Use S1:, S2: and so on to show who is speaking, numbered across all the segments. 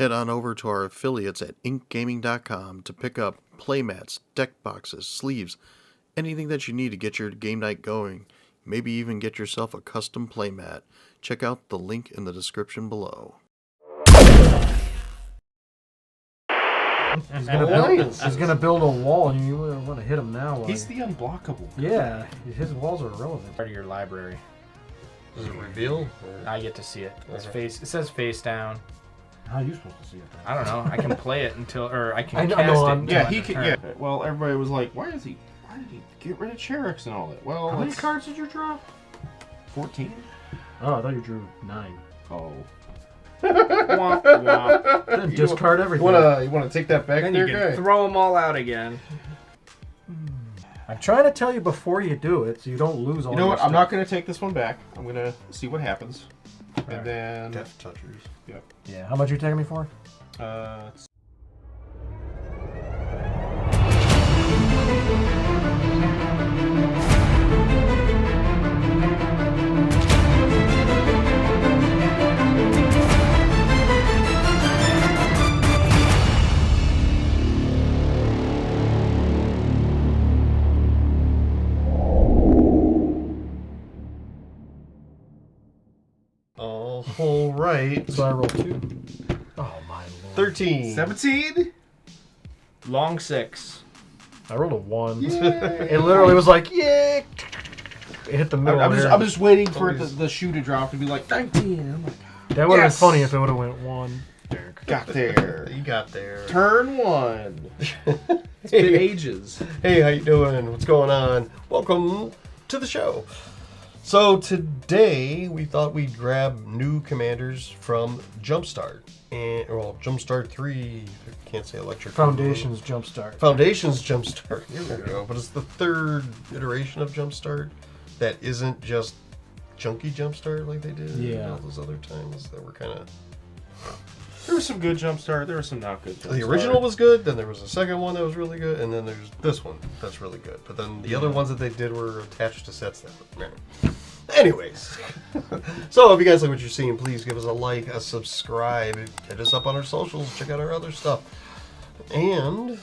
S1: Head on over to our affiliates at inkgaming.com to pick up playmats, deck boxes, sleeves, anything that you need to get your game night going. Maybe even get yourself a custom playmat. Check out the link in the description below.
S2: He's gonna build a wall, and you want to hit him now.
S3: He's the unblockable.
S2: Yeah, his walls are irrelevant.
S4: Part of your library.
S5: Does it reveal?
S4: I get to see it. It's
S5: Okay.
S4: face. It says face down.
S2: How are you supposed to see it?
S4: I don't know. I can play it or I can
S2: I know,
S4: cast
S2: no,
S4: it.
S2: I'm-
S4: until
S3: Yeah,
S4: end
S3: he
S4: of
S3: can.
S4: turn.
S3: Yeah. Well, everybody was like, "Why did he get rid of Cherix and all that?" Well,
S2: How many cards did you draw?
S3: 14.
S2: Oh, I thought you drew 9.
S3: Oh.
S4: Womp, womp.
S2: Then discard everything.
S3: You wanna take that back
S4: Then
S3: there,
S4: you
S3: guy?
S4: can throw them all out again.
S2: I'm trying to tell you before you do it, so you don't lose all.
S3: You know
S2: your
S3: what? I'm
S2: stuff.
S3: not gonna take this one back. I'm gonna see what happens, and then
S5: Death touchers.
S2: Yeah. How much are you taking me for?
S3: it's-
S5: All right.
S2: So I rolled 2. Oh my lord.
S5: 13.
S3: 17.
S4: Long 6.
S2: I rolled a 1. It literally was like, yeah. It hit the middle.
S3: I'm just waiting for the shoe to drop to be like 19. I'm like,
S2: That would have
S3: Yes!
S2: been funny if it would have went 1.
S3: got there.
S5: You got there.
S3: Turn 1. It's been ages.
S5: Hey, how you doing? What's going on? Welcome to the show. So today we thought we'd grab new commanders from Jumpstart. Jumpstart 3, I can't say electric.
S2: Foundations Jumpstart.
S5: Foundations Jumpstart. Here we go. But it's the third iteration of Jumpstart that isn't just junky Jumpstart like they did
S2: Yeah.
S5: all those other times that were kind of...
S3: There was some good Jumpstart. There was some not good Jumpstart.
S5: The original was good, then there was a second one that was really good, and then there's this one that's really good. But then the other ones that they did were attached to sets that were... Anyways. So if you guys like what you're seeing, please give us a like, a subscribe, hit us up on our socials, check out our other stuff. And...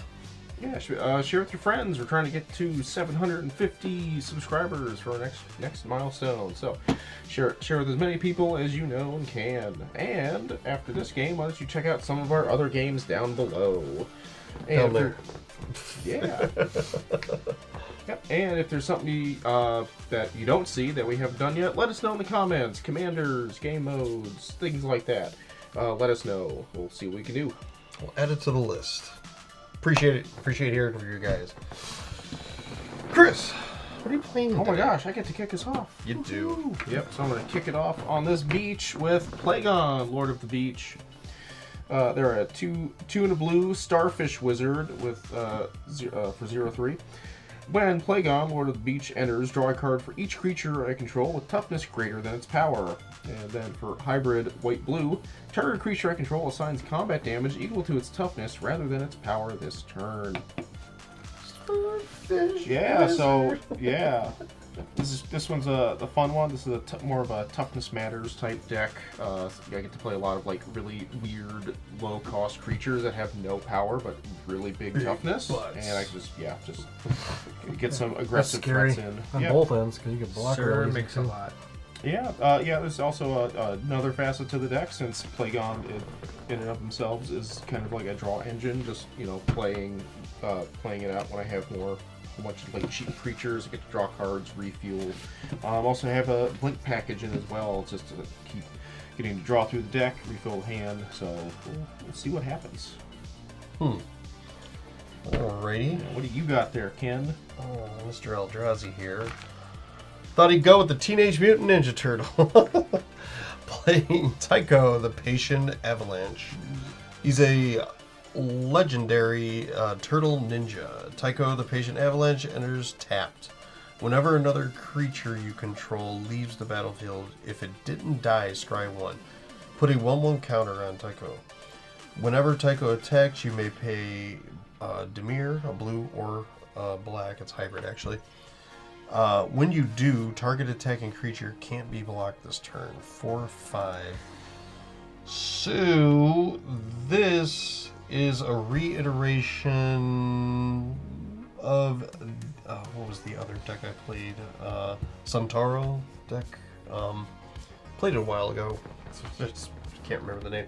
S3: Yeah, share with your friends. We're trying to get to 750 subscribers for our next milestone. So, share with as many people as you know and can. And after this game, why don't you check out some of our other games down below? And
S5: Down there.
S3: Yeah. Yep. And if there's something that you don't see that we haven't done yet, let us know in the comments. Commanders, game modes, things like that. Let us know. We'll see what we can do.
S5: We'll add it to the list. Appreciate it. Appreciate hearing from you guys. Chris, what are you playing today?
S3: Oh my gosh, I get to kick us off.
S5: You do.
S3: Yep, so I'm going to kick it off on this beach with Plagon, Lord of the Beach. They're a 2 and a blue starfish wizard with for 0/3. When Plagon, Lord of the Beach, enters, draw a card for each creature I control with toughness greater than its power. And then for hybrid white-blue, target creature I control assigns combat damage equal to its toughness rather than its power this turn. Yeah, so yeah, this one's the fun one. This is more of a toughness matters type deck. I get to play a lot of like really weird low cost creatures that have no power but really big toughness, and I just get some aggressive
S2: scary
S3: threats in
S2: on
S3: Yep.
S2: both ends because you can block
S4: Sure,
S2: really easy,
S4: makes a
S2: too.
S4: lot.
S3: Yeah, There's also another facet to the deck since Plagon in and of themselves is kind of like a draw engine. Just playing it out when I have a bunch of like cheap creatures. I get to draw cards, refuel. Also have a blink package in as well, just to keep getting to draw through the deck, refill the hand. So we'll see what happens.
S5: Alrighty.
S3: What do you got there, Ken?
S5: Mr. Eldrazi here. Thought he'd go with the Teenage Mutant Ninja Turtle. Playing Taeko, the Patient Avalanche. He's a legendary turtle ninja. Taeko, the Patient Avalanche, enters tapped. Whenever another creature you control leaves the battlefield, if it didn't die, scry 1. Put a 1/1 counter on Taeko. Whenever Taeko attacks, you may pay Demir, a blue or black. It's hybrid, actually. When you do, target attacking creature can't be blocked this turn. 4/5. So this is a reiteration of what was the other deck I played? Suntaro deck. Played it a while ago. I just can't remember the name.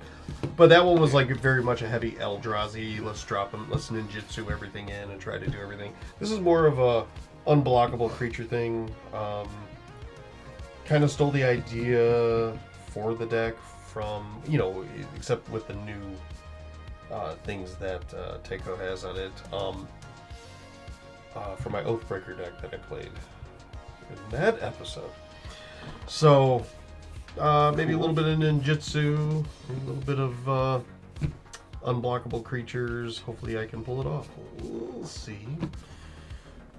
S5: But that one was like very much a heavy Eldrazi. Let's drop them. Let's ninjutsu everything in and try to do everything. This is more of a unblockable creature thing. Kind of stole the idea for the deck from, except with the new things that Taeko has on it. For my Oathbreaker deck that I played in that episode. So, maybe a little bit of ninjutsu, a little bit of unblockable creatures. Hopefully I can pull it off. We'll see.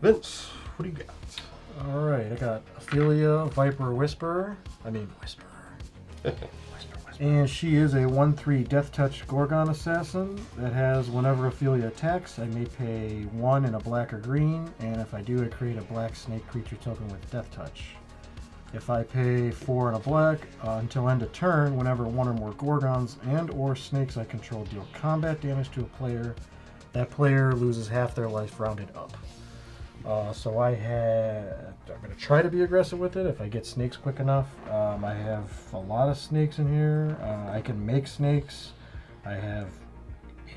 S5: Vince, what do you got?
S2: Alright, I got Aphelia, Viper Whisperer. And she is a 1/3 Death Touch Gorgon Assassin that has, whenever Aphelia attacks, I may pay 1 in a black or green, and if I do, I create a black snake creature token with Death Touch. If I pay 4 in a black, until end of turn, whenever 1 or more Gorgons and or snakes I control deal combat damage to a player, that player loses half their life rounded up. So I'm going to try to be aggressive with it if I get snakes quick enough. I have a lot of snakes in here. I can make snakes. I have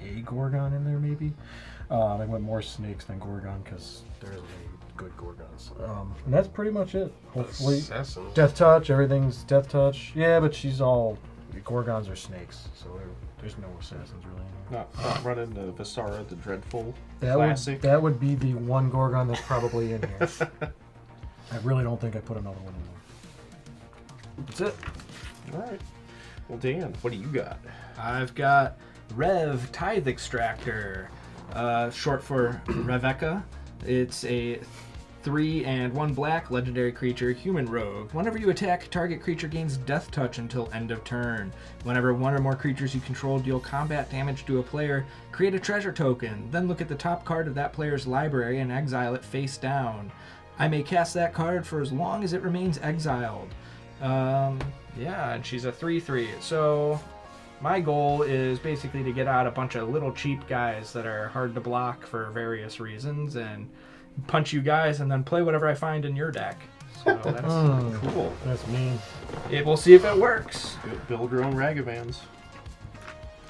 S2: a Gorgon in there maybe. I went more snakes than Gorgon because there's a good Gorgons. And that's pretty much it. Hopefully,
S5: Assassin.
S2: Death Touch, everything's Death Touch. Yeah, but she's all Gorgons are snakes, so there's no assassins really.
S3: Not running the Visara, the Dreadful
S2: That
S3: Classic.
S2: that would be the one Gorgon that's probably in here. I really don't think I put another one in there. That's it.
S3: All right. Well, Dan, what do you got?
S4: I've got Rev Tithe Extractor, short for Revecca. It's a 3 and 1 black legendary creature, human rogue. Whenever you attack, target creature gains Death Touch until end of turn. Whenever 1 or more creatures you control deal combat damage to a player, create a treasure token. Then look at the top card of that player's library and exile it face down. I may cast that card for as long as it remains exiled. Yeah, and she's a 3/3. So my goal is basically to get out a bunch of little cheap guys that are hard to block for various reasons and punch you guys and then play whatever I find in your deck. So that's
S3: Cool.
S2: That's mean.
S4: We'll see if it works.
S3: Build your own Ragavans.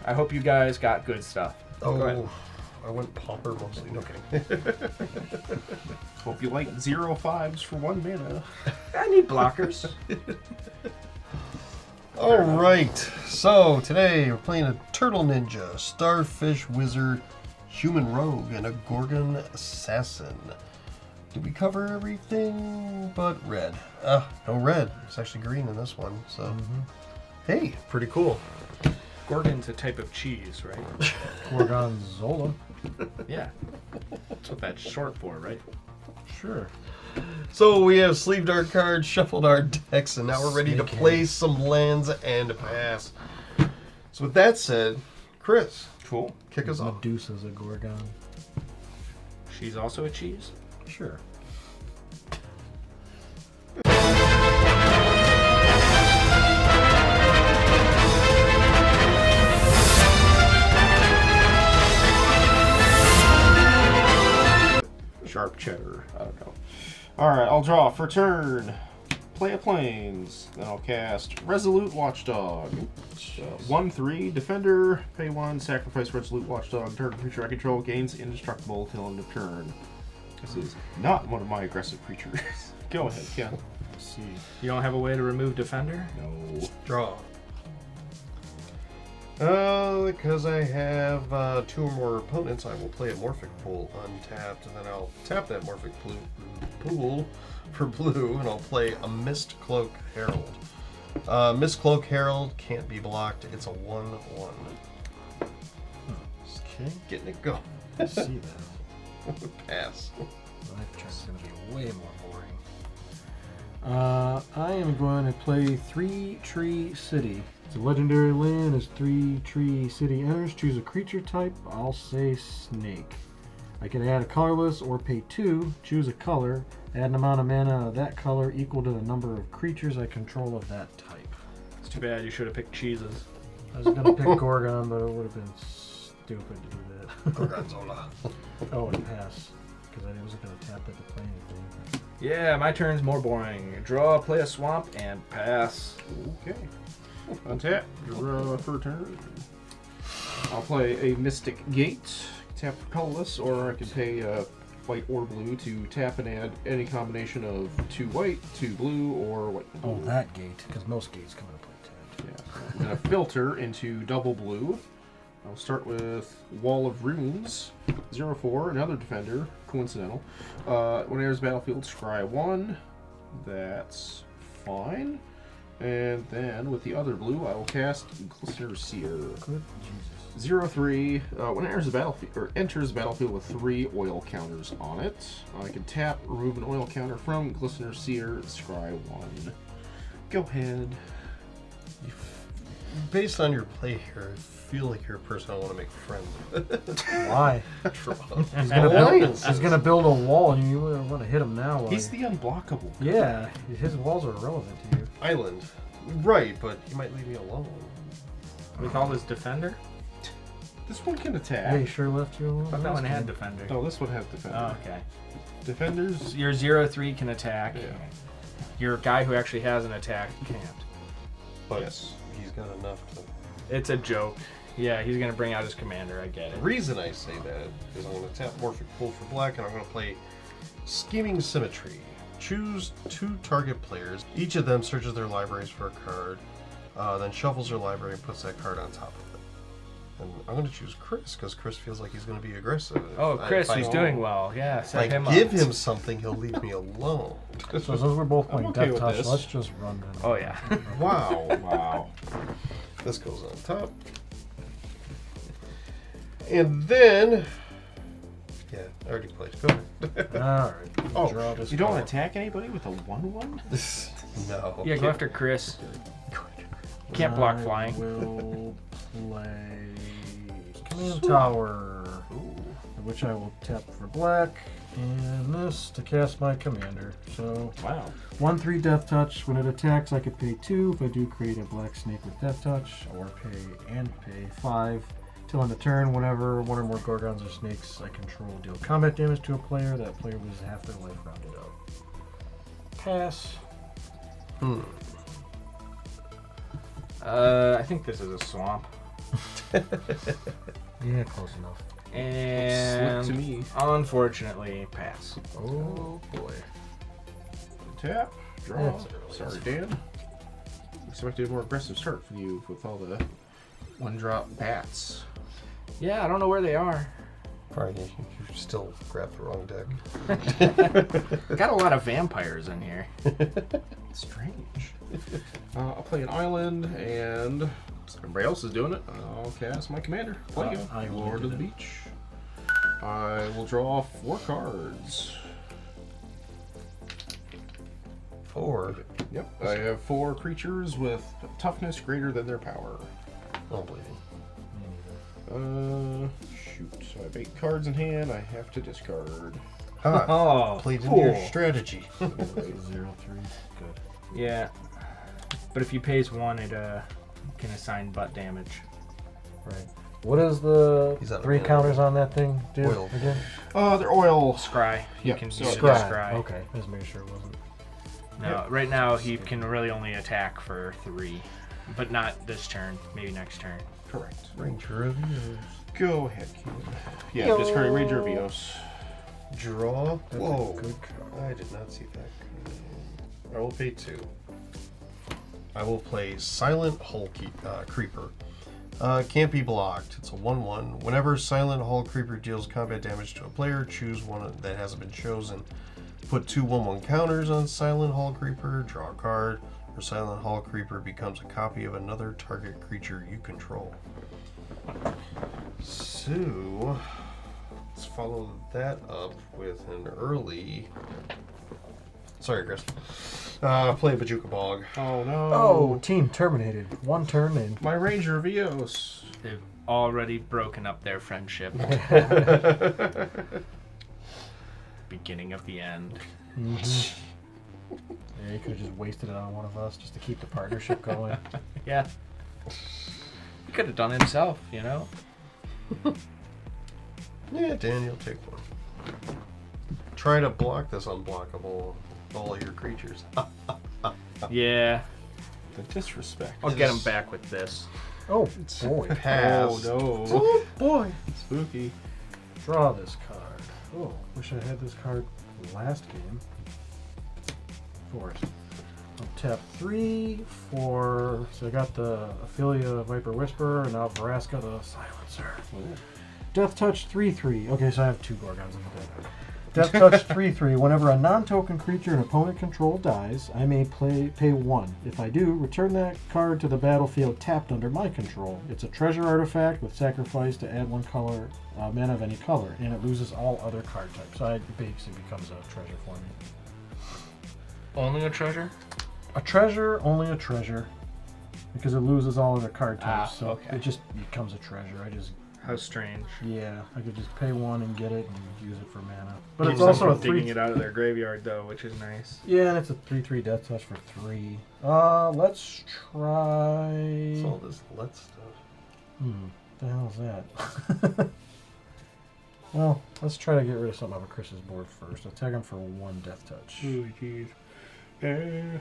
S4: I hope you guys got good stuff. Go ahead.
S5: Oh, I went Pauper mostly. No kidding.
S3: Hope you like 0/5s for 1 mana.
S4: I need blockers.
S5: All right. So today we're playing a Turtle Ninja, Starfish Wizard, Human Rogue, and a Gorgon Assassin. Did we cover everything but red? No red. It's actually green in this one. So, hey, pretty cool.
S4: Gorgon's a type of cheese, right?
S2: Gorgonzola.
S4: Yeah. That's what that's short for, right?
S2: Sure.
S5: So we have sleeved our cards, shuffled our decks, and now we're ready to
S2: Sneaky.
S5: play some lands and pass. So with that said, Chris,
S3: Cool.
S5: kick us off.
S2: Medusa's a Gorgon.
S4: She's also a cheese?
S2: Sure.
S3: Sharp cheddar. I don't know. Alright, I'll draw for turn. Play a Plains. Then I'll cast Resolute Watchdog. 1/3. Defender. Pay 1. Sacrifice Resolute Watchdog. Target creature I control gains indestructible till end of turn. This is not one of my aggressive creatures. Go ahead, Ken.
S2: Let's see.
S4: You don't have a way to remove Defender?
S3: No.
S5: Draw. Because I have 2 or more opponents, I will play a Morphic Pool untapped, and then I'll tap that Morphic Pool for blue, and I'll play a Mist Cloak Herald. Mist Cloak Herald can't be blocked. It's a 1/1.
S2: Okay.
S5: Getting it going.
S2: Let's see that.
S5: Pass.
S2: Life turn's going to be way more boring. I am going to play 3 Tree City. It's a legendary land. As 3 Tree City enters, choose a creature type. I'll say snake. I can add a colorless or pay 2, choose a color, add an amount of mana of that color equal to the number of creatures I control of that type.
S4: It's too bad you should have picked cheeses.
S2: I was gonna pick Gorgon, but it would have been stupid to do that.
S5: Gorgonzola.
S2: Oh, and pass. Because I wasn't gonna tap it to play anything.
S4: Yeah, my turn's more boring. Draw, play a swamp, and pass.
S3: Okay. Untap. Draw for a turn. I'll play a Mystic Gate. Tap for colorless, or I can pay white or blue to tap and add any combination of 2 white, 2 blue, or white and blue.
S2: Oh, that gate, because most gates come into play tapped.
S3: Yeah. I'm going to filter into double blue. I'll start with Wall of Runes, 0/4, another defender, coincidental. When it enters battlefield, scry 1. That's fine. And then with the other blue, I will cast Glistener Seer.
S2: Good Jesus.
S3: 0/3. When it enters the battlefield with 3 oil counters on it, I can tap, remove an oil counter from Glistener Seer, scry 1. Go ahead.
S5: Based on your play here, I feel like you're a person I want to make friends with.
S2: Why?
S5: Alliances.
S2: He's gonna build a wall, and you want to hit him now.
S3: He's the unblockable.
S2: Yeah, his walls are irrelevant to you.
S5: Island. Right, but he might leave me alone.
S4: With all his defender?
S3: This one can attack.
S2: Yeah, he sure left you alone.
S4: I thought that one had defender.
S3: No, this one has defender.
S4: Oh, okay.
S3: Defenders.
S4: Your 0/3 can attack.
S3: Yeah.
S4: Your guy who actually has an attack can't.
S5: But
S3: Yes.
S5: he's got enough to...
S4: It's a joke. Yeah, he's gonna bring out his commander. I get
S5: The
S4: it.
S5: reason I say that is I'm going to tap Morphic Pool for black, and I'm going to play Scheming Symmetry. Choose 2 target players. Each of them searches their libraries for a card, then shuffles their library and puts that card on top of it. And I'm going to choose Chris, because Chris feels like he's going to be aggressive.
S4: Oh, Chris,
S5: If
S4: he's
S5: I
S4: doing well. Yeah, set
S5: If
S4: him
S5: I give
S4: up.
S5: him something, he'll leave me alone.
S2: So since we're both playing
S3: okay
S2: Death
S3: with
S2: Touch,
S3: this.
S2: let's just run them.
S4: Oh yeah.
S5: Wow. Wow. This goes on top. And then... Yeah, I already played. Go ahead.
S2: Alright.
S3: Oh,
S2: Draw this
S3: you don't
S2: card.
S3: attack anybody with a 1/1?
S5: No.
S4: Yeah, go after Chris. You can't block flying.
S2: I will play Command Tower, which I will tap for black, and this to cast my commander. So
S3: Wow.
S2: 1/3 Death Touch. When it attacks, I could pay 2 if I do create a black snake with Death Touch, or pay 5. Till on the turn, whenever one or more Gorgons or snakes I control deal combat damage to a player, that player loses half their life rounded up. Pass.
S4: I think this is a swamp.
S2: Yeah, close enough.
S4: And
S3: Slip to me.
S4: Unfortunately, pass.
S2: Oh boy.
S3: Tap. Draw.
S2: That's
S3: Sorry, Dan. Expected a more aggressive start for you with all the 1-drop bats.
S4: Yeah, I don't know where they are.
S5: Probably you still grabbed the wrong deck.
S4: Got a lot of vampires in here.
S3: Strange. I'll play an island, and since everybody else is doing it, I'll cast my commander, Plagon,
S2: I will
S3: Lord
S2: do
S3: of the
S2: that.
S3: Beach. I will draw 4 cards.
S5: 4.
S3: Yep, I have 4 creatures with toughness greater than their power.
S5: Oh, bleeding.
S3: Shoot. So I have 8 cards in hand. I have to discard.
S5: Ha!
S4: Oh,
S5: Played into your
S4: cool.
S5: strategy.
S2: 0/3. Good.
S4: Yeah, but if you pays 1, it can assign butt damage.
S2: Right. What does the
S5: He's out of
S2: 3
S5: mana.
S2: counters on that thing do
S5: Oil.
S2: again?
S3: They're oil.
S4: Scry. You
S3: Yep,
S4: can
S3: so
S4: use it
S2: Scry.
S4: as scry.
S2: Okay, just making sure it wasn't.
S4: No, right now he can really only attack for 3, but not this turn. Maybe next turn.
S3: Correct.
S5: Ranger of Eos.
S3: Go ahead, Keenan. Yeah, discard Ranger of Eos.
S5: Draw.
S2: That's
S5: Whoa.
S2: a good card.
S5: I did not see that. I will pay 2. I will play Silent Hull Creeper. Can't be blocked. It's a 1/1. Whenever Silent Hull Creeper deals combat damage to a player, choose one that hasn't been chosen. Put 2 1/1 counters on Silent Hull Creeper, draw a card, or Silent Hull Creeper becomes a copy of another target creature you control. So, let's follow that up with an early... Sorry, Chris. Play Bajuka Bog.
S3: Oh no.
S2: Oh, team terminated. 1 turn in.
S3: My Ranger of Eos.
S4: They've already broken up their friendship. Beginning of the end.
S2: Yeah, you could have just wasted it on one of us just to keep the partnership going.
S4: Yeah. He could have done it himself, you know?
S5: Yeah, Daniel, take one. Try to block this unblockable all your creatures.
S4: Yeah.
S3: The disrespect.
S4: I'll get him back with this.
S2: Oh, boy.
S5: Pass.
S3: Oh, no.
S5: Oh, boy.
S3: Spooky.
S2: Draw this card. Oh, wish I had this card last game. Forest. I'll tap 3 for... So I got the Aphelia Viper Whisperer, and now Vraska the Silencer.
S3: Oh.
S2: Death Touch 3/3. Okay, so I have 2 Gorgons in the deck. Death Touch 3/3. Whenever a non-token creature an opponent control dies, I may pay 1. If I do, return that card to the battlefield tapped under my control. It's a treasure artifact with sacrifice to add 1 color, mana of any color, and it loses all other card types. So it basically becomes a treasure for me.
S4: Only a treasure?
S2: A treasure, only a treasure, because it loses all other card types.
S4: Ah,
S2: so
S4: okay.
S2: it just becomes a treasure.
S4: How strange.
S2: Yeah, I could just pay 1 and get it and use it for mana. But it's
S4: Keeps them
S2: also a
S4: from digging
S2: 3.
S4: it out of their graveyard, though, which is nice.
S2: Yeah, and it's a 3/3 Death Touch for 3. Let's try.
S5: It's all this let stuff.
S2: The hell is that? Well, let's try to get rid of something off of Chris's board first. I'll tag him for 1 Death Touch.
S3: Oh, jeez. And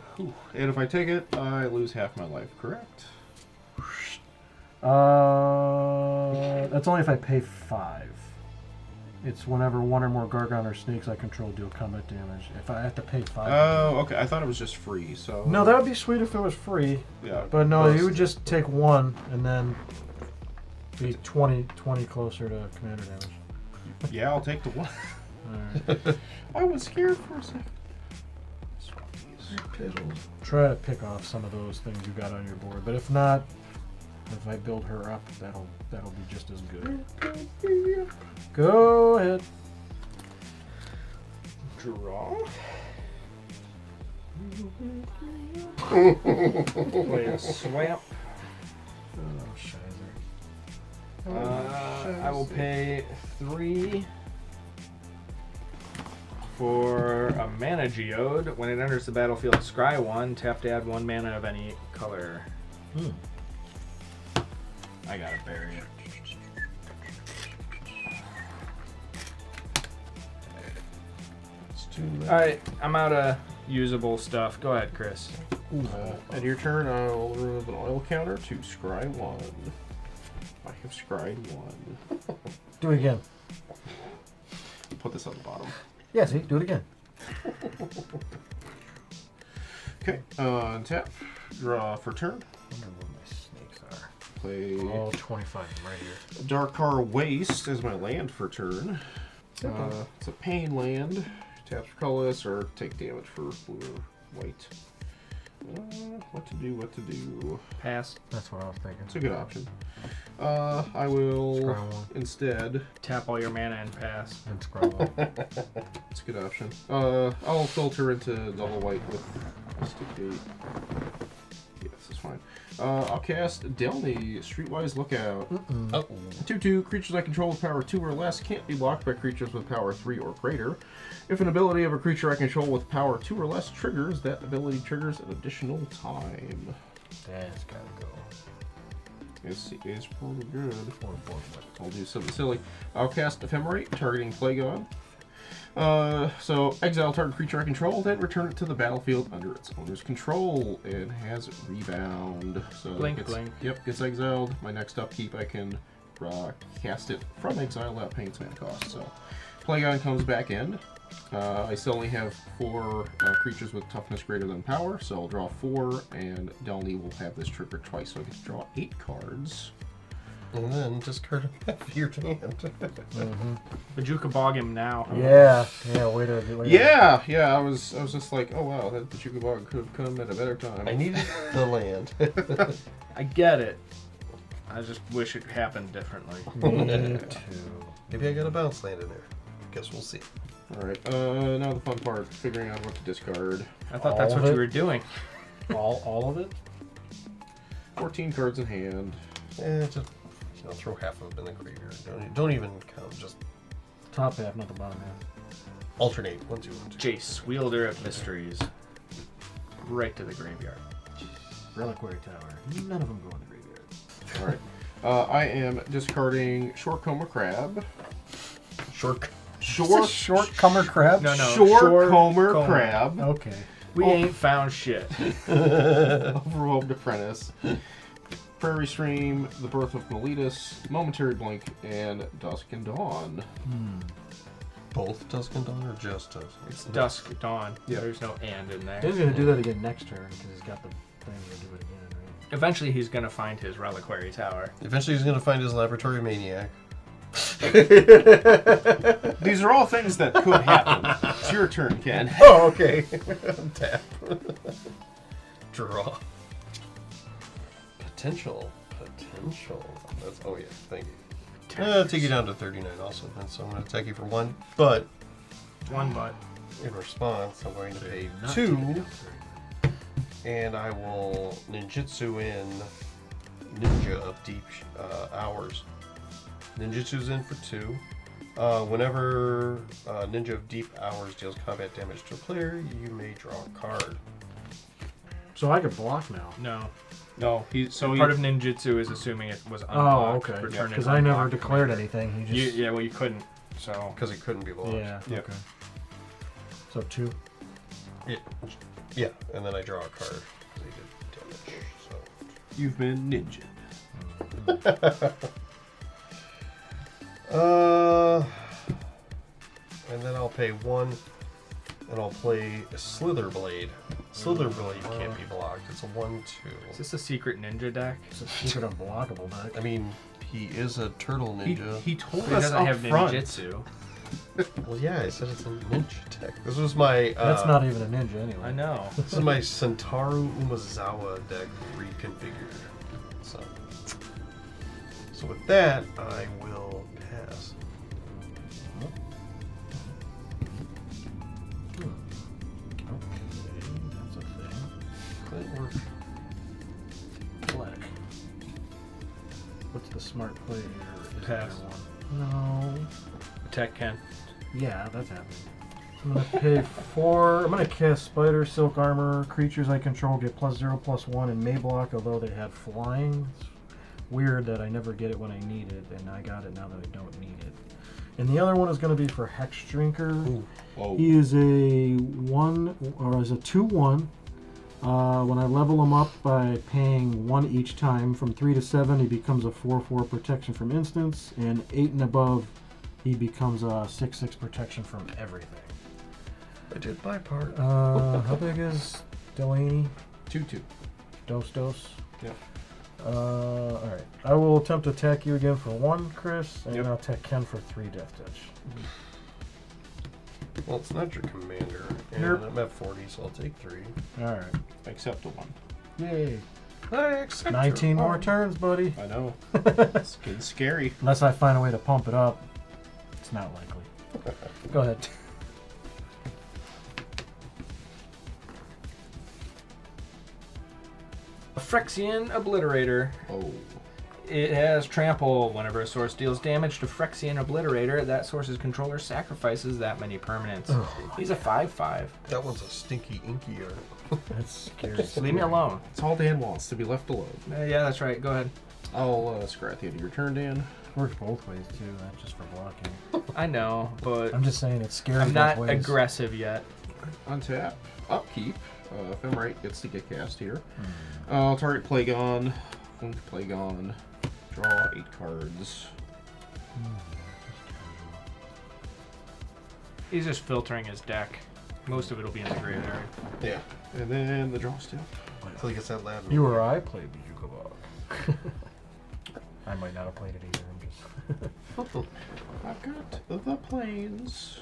S3: if I take it, I lose half my life, correct?
S2: That's only if I pay 5. It's whenever 1 or more Gargon or snakes I control deal combat damage. If I have to pay 5.
S3: Oh, okay. I thought it was just free, so...
S2: No, that would be sweet if it was free.
S3: Yeah.
S2: But no,
S3: most-
S2: you would just take 1 and then be 20 closer to commander damage.
S3: Yeah, I'll take the 1.
S2: Alright.
S3: I was scared for a second.
S2: Try to pick off some of those things you got on your board, but if not, if I build her up, that'll be just as good. Go ahead.
S3: Draw.
S4: Play a swamp.
S2: Oh, shizer.
S4: I will pay 3 for a mana geode. When it enters the battlefield, scry 1, tap to add 1 mana of any color. I gotta bury it.
S3: It's too late.
S4: Alright, I'm out of usable stuff. Go ahead, Chris.
S3: At your turn, I will remove an oil counter to scry 1. I have scried 1.
S2: Do it again.
S3: Put this on the bottom.
S2: Yeah, see? Do it again.
S3: Okay, tap. Draw for turn.
S2: I wonder where my snakes are.
S3: Play
S2: Oh, 25 right here.
S3: Darkar Waste as my land for turn. It's a pain land. Tap for colorless or take damage for blue or white. What to do?
S4: Pass.
S2: That's what I was thinking.
S3: It's a good option. I will
S2: Scry 1
S3: instead.
S4: Tap all your mana and pass.
S2: and scroll 1.
S3: It's a good option. I'll filter into double white with Mystic Gate. Yeah, this is fine. I'll cast Delny, Streetwise Lookout.
S5: Oh.
S3: 2/2 creatures I control with power 2 or less can't be blocked by creatures with power 3 or greater. If an ability of a creature I control with power 2 or less triggers, that ability triggers an additional time.
S2: That's gotta go.
S3: It's pretty good.
S2: 4
S3: I'll do something silly. I'll cast Ephemerate, targeting Plagon. So exile target creature I control, then return it to the battlefield under its owner's control. It has rebound. So
S4: Blink,
S3: gets,
S4: blink.
S3: Yep, gets exiled. My next upkeep I can cast it from exile without paying its mana cost. So Plagon comes back in. I still only have 4 creatures with toughness greater than power, so I'll draw 4, and Delny will have this trigger twice, so I get to draw 8 cards.
S5: And then discard half of your hand.
S4: But you could bog him now.
S2: Yeah, way to
S3: Yeah, I was just like, oh wow, that Chukabog could have come at a better time.
S5: I needed the land.
S4: I get it. I just wish it happened differently.
S2: Me too.
S5: Maybe I got a bounce land in there. Guess we'll see.
S3: Alright, now the fun part, figuring out what to discard.
S4: I thought that's
S2: All
S4: what
S2: of
S4: you
S2: it?
S4: were doing.
S2: All of it?
S3: 14 cards in hand.
S5: Just throw half of them in the graveyard. Don't even count. Just
S2: Top half, not the bottom half.
S5: alternate. 1, 2, 1, 2.
S4: Jace, wielder of mysteries. Right to the graveyard.
S2: Reliquary Tower. None of them go in the graveyard.
S3: Alright. I am discarding Short-Coma Crab.
S2: Short-comer crab?
S4: No.
S3: Short-Comer
S4: Short-Comer.
S3: Crab.
S2: Okay.
S4: We ain't found shit.
S3: Overwhelmed Apprentice. Prairie Stream, The Birth of Miletus, Momentary Blink, and Dusk and Dawn.
S5: Both Dusk and Dawn or just Dusk?
S4: It's Dusk Dawn. Yeah. There's no and in there.
S2: He's going to do that again next turn because he's got the thing to do it again, right?
S4: Eventually, he's gonna find his reliquary tower.
S5: Eventually he's going to find his Laboratory Maniac.
S3: These are all things that could happen. It's your turn, Ken.
S5: Oh, okay. Tap. Draw. Potential. That's, oh yeah, thank you. Take you down to 39 also, then, so I'm going to attack you for 1, but
S4: One butt.
S5: in response, I'm going to pay 2, and I will ninjutsu in Ninja of Deep Hours. Ninjutsu's in for 2. Whenever Ninja of Deep Hours deals combat damage to a player, you may draw a card.
S2: So I could block now.
S3: No,
S4: Part of ninjutsu is assuming it was
S2: Oh,
S4: unblocked.
S2: okay.
S4: Return it
S2: Because I never
S4: unblocked.
S2: declared anything. He just...
S4: Well, you couldn't. So
S5: Because it couldn't be blocked.
S2: Yeah,
S3: Yep.
S2: okay. So 2.
S5: Yeah, and then I draw a card. They did damage, so...
S3: you've been ninja.
S5: And then I'll pay 1, and I'll play Slitherblade. Slitherblade can't be blocked. It's a 1/2.
S4: is this a secret ninja deck?
S2: It's a secret unblockable deck.
S5: I mean, he is a turtle ninja.
S3: He told
S4: He
S3: us
S4: doesn't
S3: up
S4: have
S3: front.
S4: ninjutsu.
S5: Well, yeah, I said it's a ninja deck. This was my.
S2: That's not even a ninja anyway.
S4: I know.
S5: This is my Sentaru Umazawa deck reconfigured. So with that, I will pass.
S2: Okay, that's a thing.
S5: That work.
S2: Black. What's the smart play here? Is
S4: Pass.
S2: there one? No.
S4: Attack Ken.
S2: Yeah, that's happening. I'm gonna pay 4. I'm gonna cast Spider, Silk Armor. Creatures I control get +0/+1 and may block, although they had flying. It's weird that I never get it when I need it, and I got it now that I don't need it. And the other one is gonna be for Hex Drinker.
S5: Ooh.
S3: Whoa.
S2: He is a 2/1. When I level him up by paying 1 each time, from 3 to 7, he becomes a 4/4 protection from instants, and 8 and above, he becomes a 6/6 protection from everything.
S5: I did my part.
S2: How big is Delaney?
S3: 2/2.
S2: Dos.
S3: Yep.
S2: Alright. I will attempt to attack you again for 1, Chris, and
S3: Yep.
S2: I'll attack Ken for 3 Death Touch.
S5: Well, it's not your commander, and
S2: Nope.
S5: I'm at 40, so I'll take 3.
S2: Alright.
S3: Except the 1.
S2: Yay.
S5: I accept
S2: 19
S5: your
S2: more
S5: offer.
S2: turns, buddy.
S3: I know. It's getting scary.
S2: Unless I find a way to pump it up. It's not likely. Go ahead.
S4: Phyrexian Obliterator.
S3: Oh.
S4: It has trample. Whenever a source deals damage to Phyrexian Obliterator, that source's controller sacrifices that many permanents. He's a 5/5.
S5: That one's a stinky inkier.
S2: That's scary.
S4: Leave me alone.
S3: It's all Dan wants, to be left alone.
S4: Yeah, that's right. Go ahead.
S3: I'll scratch the end of your turn, Dan.
S2: Works both ways too, not just for blocking.
S4: I know, but
S2: I'm just saying it's scary.
S4: I'm
S2: both
S4: not
S2: ways.
S4: aggressive yet.
S3: Untap. Upkeep. Ephemerate gets to get cast here. I'll target Plagon. Link Plagon. Draw 8 cards.
S4: He's just filtering his deck. Most of it will be in the graveyard.
S3: Yeah. And then the draw step.
S5: Until he gets that lab.
S2: You or I played Bijukabog. I might not have played it either. I'm just.
S3: I've got the planes.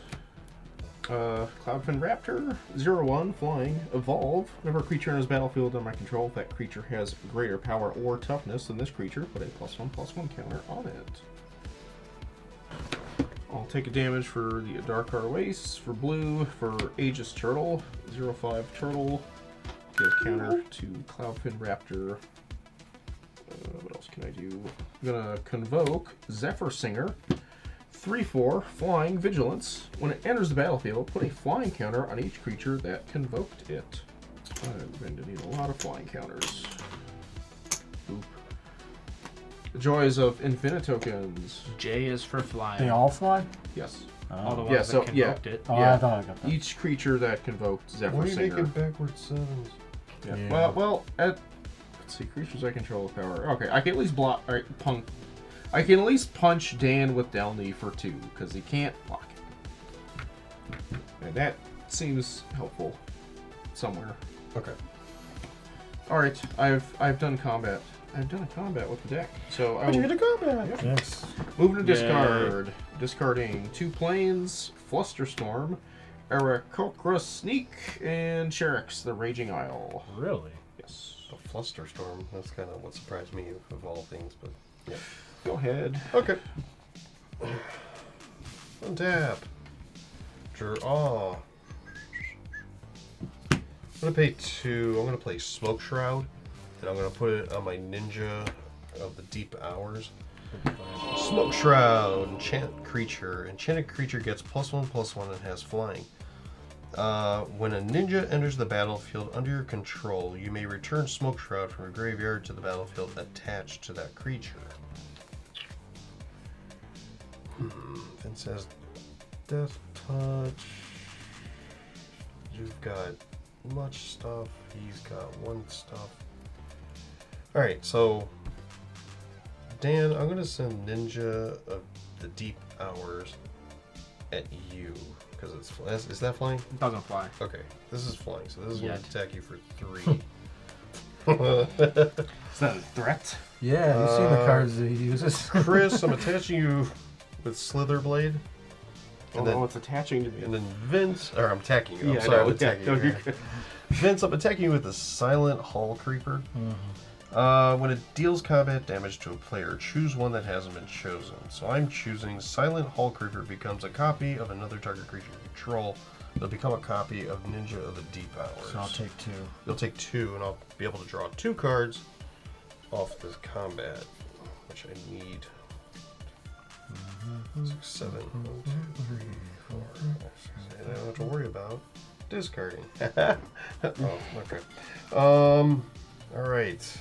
S3: Cloudfin Raptor, 0/1, flying, evolve. Whenever a creature enters battlefield under my control, if that creature has greater power or toughness than this creature, put a +1/+1 counter on it. I'll take a damage for the Dark Oasis, for blue, for Aegis Turtle, 0/5 Turtle. Give counter to Cloudfin Raptor. What else can I do? I'm gonna convoke Zephyr Singer. 3/4, flying, vigilance. When it enters the battlefield, put a flying counter on each creature that convoked it. I'm going to need a lot of flying counters. Boop. The joys of infinite tokens.
S4: J is for flying.
S2: They all fly?
S3: Yes.
S4: All the
S2: Oh,
S4: ones
S3: Yeah, so-
S4: that
S3: yeah.
S4: convoked it.
S2: oh
S3: Yeah.
S2: I thought I got that.
S3: Each creature that convoked Zephyr
S5: Why are you
S3: Singer.
S5: making backward sevens?
S3: Yeah.
S2: Yeah.
S3: Well, let's see. Creatures I control with power. Okay, I can at least block. All right, punk. I can at least punch Dan with Delny for 2 because he can't block it. And that seems helpful somewhere.
S5: Okay.
S3: All right, I've done combat. I've done a combat with the deck. So I
S5: How'd you
S3: will
S5: hit a combat?
S2: Yes.
S3: move to
S4: Yay.
S3: discard. Discarding 2 planes, Flusterstorm, Aarakocra Sneak, and Cherax, the Raging Isle.
S2: Really?
S3: Yes.
S5: A flusterstorm. That's kind of what surprised me of all things, but yeah.
S3: Go ahead.
S5: Okay. Untap. Draw. I'm gonna pay 2. I'm gonna play Smoke Shroud, and I'm gonna put it on my Ninja of the Deep Hours. Smoke Shroud, enchant creature. Enchanted creature gets +1/+1 and has flying. When a ninja enters the battlefield under your control, you may return Smoke Shroud from your graveyard to the battlefield attached to that creature. Vince says Death Touch. You've got much stuff. He's got 1 stuff. Alright, so Dan, I'm gonna send Ninja of the Deep Hours at you because it's is that flying?
S4: It doesn't fly.
S5: Okay, this is flying, so this is
S4: Yet.
S5: going to attack you for 3.
S3: Is that a threat?
S2: Yeah, you've seen the cards that he uses.
S5: Chris, I'm attaching you with Slitherblade, and then
S3: it's attaching to me.
S5: and then Vince, or I'm attacking you.
S3: Yeah,
S5: I'm
S3: I
S5: sorry,
S3: know.
S5: I'm
S3: Yeah,
S5: attacking
S3: no,
S5: you.
S3: you're
S5: here.
S3: good.
S5: Vince, I'm attacking you with the Silent Hall Creeper. When it deals combat damage to a player, choose one that hasn't been chosen. So I'm choosing Silent Hall Creeper becomes a copy of another target creature you control. It'll become a copy of Ninja of the Deep Hours.
S2: So I'll take 2.
S5: You'll take 2, and I'll be able to draw 2 cards off this combat, which I need. 6, 7, 1, 2, 3, 4. And I don't have to worry about discarding. Oh, okay. All right.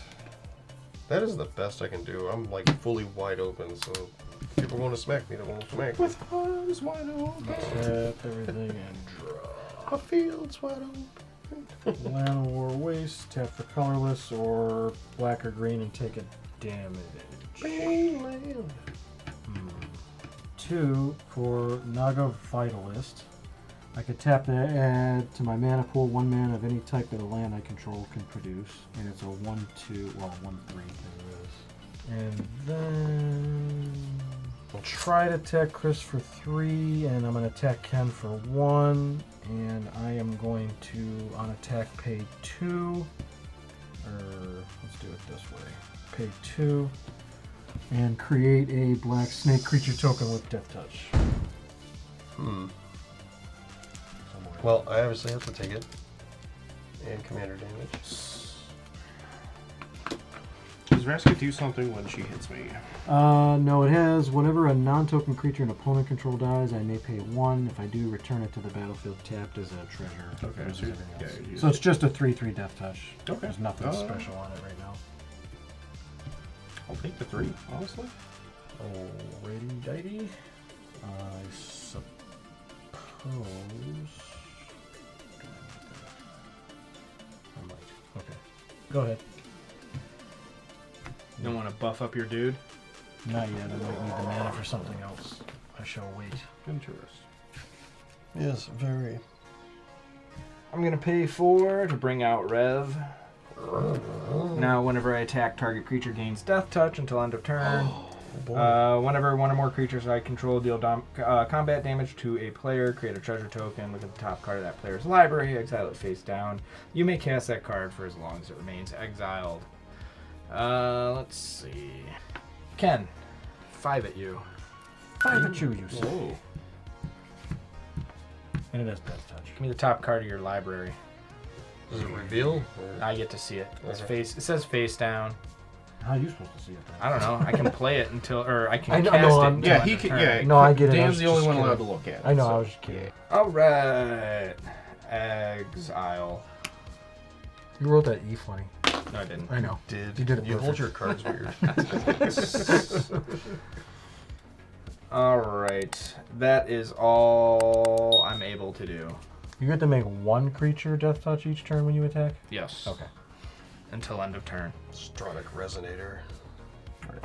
S5: That is the best I can do. I'm like fully wide open, so if people want to smack me, they won't smack me.
S3: With arms wide open.
S2: Tap everything and draw.
S5: My field's wide open.
S2: Land or waste, tap for colorless or black or green and take a damage.
S5: Bang, land.
S2: 2 for Naga Vitalist. I could tap that, add to my mana pool 1 mana of any type that a land I control can produce. And it's a 1/2, well, 1/3 there it is. And then I'll try to attack Chris for 3, and I'm going to attack Ken for 1. And I am going to, on attack, pay 2. Or, let's do it this way. Pay 2. And create a black snake creature token with Death Touch.
S5: Well, I obviously have to take it. And commander damage.
S3: Does Raska do something when she hits me?
S2: No, it has whenever a non-token creature an opponent control dies, I may pay 1. If I do, return it to the battlefield tapped as a treasure.
S3: Okay,
S2: Loses
S3: so you-
S2: everything
S3: yeah,
S2: else.
S3: you use
S2: So it's
S3: it.
S2: just a 3/3 Death Touch.
S3: Okay.
S2: There's nothing special on it right now.
S3: I'll take the 3, honestly.
S2: Alrighty, dighty. I suppose. I might. Okay. Go ahead.
S4: You don't want to buff up your dude?
S2: Not yet. I might need the mana for something else. I shall wait.
S3: Interesting.
S5: Yes, very.
S4: I'm going to pay 4 to bring out Rev. Now, whenever I attack, target creature gains Death Touch until end of turn. Whenever one or more creatures I control deal combat damage to a player, create a treasure token. Look at the top card of that player's library, exile it face down. You may cast that card for as long as it remains exiled. Let's see. Ken, 5 at you.
S2: 5 at you, you say.
S3: Whoa.
S2: And it has Death Touch.
S4: Give me the top card of your library.
S5: Does it reveal? Or?
S4: I get to see it. It's
S5: Okay.
S4: face. It says face down.
S2: How are you supposed to see it then?
S4: I don't know. I can play it until, or I can
S2: I know-
S4: cast
S2: no,
S4: it.
S2: I'm-
S4: until
S3: Yeah,
S4: end
S3: he
S4: of
S3: can.
S4: turn.
S3: Yeah,
S2: No, I get it. I
S3: Dan's
S2: was
S3: the only
S2: just
S3: one allowed to
S2: kidding.
S3: look at it.
S2: I know,
S3: so-
S2: I was just kidding.
S4: All right. Exile.
S2: You wrote that E funny.
S4: No, I didn't.
S2: I know.
S5: You
S2: did it
S5: hold
S2: perfect.
S5: your cards weird.
S4: All right. That is all I'm able to do.
S2: You get to make one creature death touch each turn when you attack?
S4: Yes.
S2: Okay.
S4: Until end of turn.
S5: Stronic Resonator.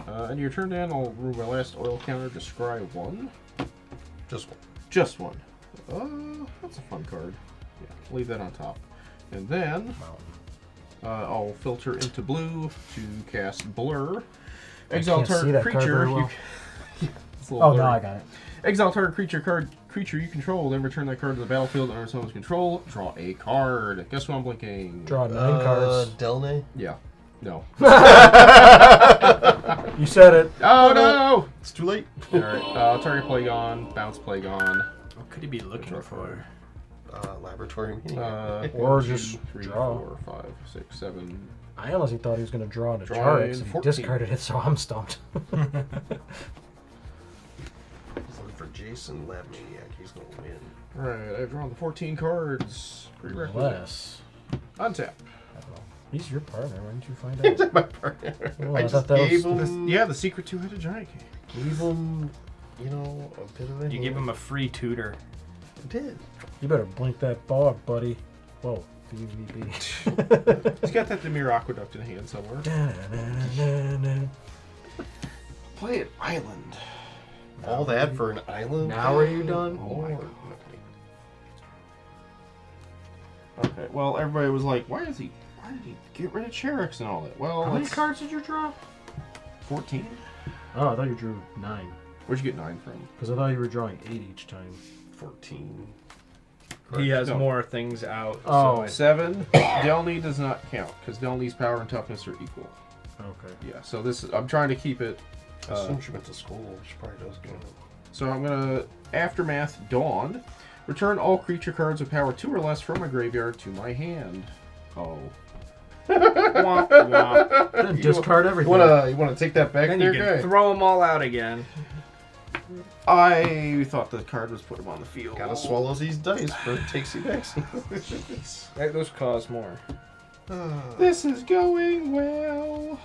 S3: Alright, and your turn, Dan, I'll remove my last oil counter to scry 1.
S5: Just one.
S3: Just one. That's a fun card. Yeah, leave that on top. And then I'll filter into blue to cast Blur. Exile
S2: can't see
S3: target
S2: that card
S3: creature.
S2: very well.
S3: It's a little
S2: Oh, no,
S3: blurry.
S2: I got it.
S3: Exile target creature you control, then return that card to the battlefield under someone's control. Draw a card. Guess what I'm blinking?
S2: Draw 9 cards.
S5: Delne?
S3: Yeah. No.
S2: You said it.
S3: Oh no!
S5: It's too late.
S3: Alright, target Plagon, bounce Plagon.
S4: What could he be looking for?
S5: Laboratory meeting.
S2: Or
S3: 1, 2,
S2: just
S3: 3,
S2: draw.
S3: 4, 5, 6, 7.
S2: I honestly thought he was going to draw into
S3: Draw
S2: Charix
S3: in
S2: and he
S3: 14.
S2: discarded it, so I'm stumped.
S5: He's looking for Jason Labmaniac. He's going to win.
S3: Alright, I've drawn the 14 cards. Prerequisite.
S2: Unless.
S3: Untap.
S2: He's your partner. Why didn't you find out?
S5: My partner.
S2: Oh,
S5: I
S2: I
S5: just
S2: thought that
S5: gave
S2: was-
S5: him,
S3: Yeah, the secret two-headed giant king.
S5: gave him, you know, a bit of a
S4: You give him a free tutor.
S5: I did.
S2: You better blink that bog, buddy. Whoa. BVB.
S3: He's got that Demir Aqueduct in hand somewhere. Play it Island.
S5: All that for an island?
S4: Now are you done?
S3: Oh my god. Okay, well, everybody was like, why did he get rid of Charix and all that? Well,
S2: How many
S3: let's-
S2: cards did you draw?
S3: 14?
S2: Oh, I thought you drew 9.
S3: Where'd you get 9 from?
S2: Because I thought you were drawing 8 each time.
S5: 14.
S4: He has
S3: No.
S4: more things out.
S2: Oh.
S4: So I
S3: 7. Delny does not count, because Delny's power and toughness are equal.
S2: Okay.
S3: Yeah, so this is, I'm trying to keep it.
S5: I assume she went to school. She probably does go.
S3: So I'm gonna Aftermath Dawn. Return all creature cards with power 2 or less from my graveyard to my hand. Oh.
S4: Womp, womp.
S2: Then discard everything.
S5: You wanna take that back
S4: Then
S5: there,
S4: you
S5: guy?
S4: can throw them all out again.
S3: I thought the card was put him on the field.
S5: Gotta swallow these dice for takesy backsies.
S4: Those cause more.
S3: This is going well.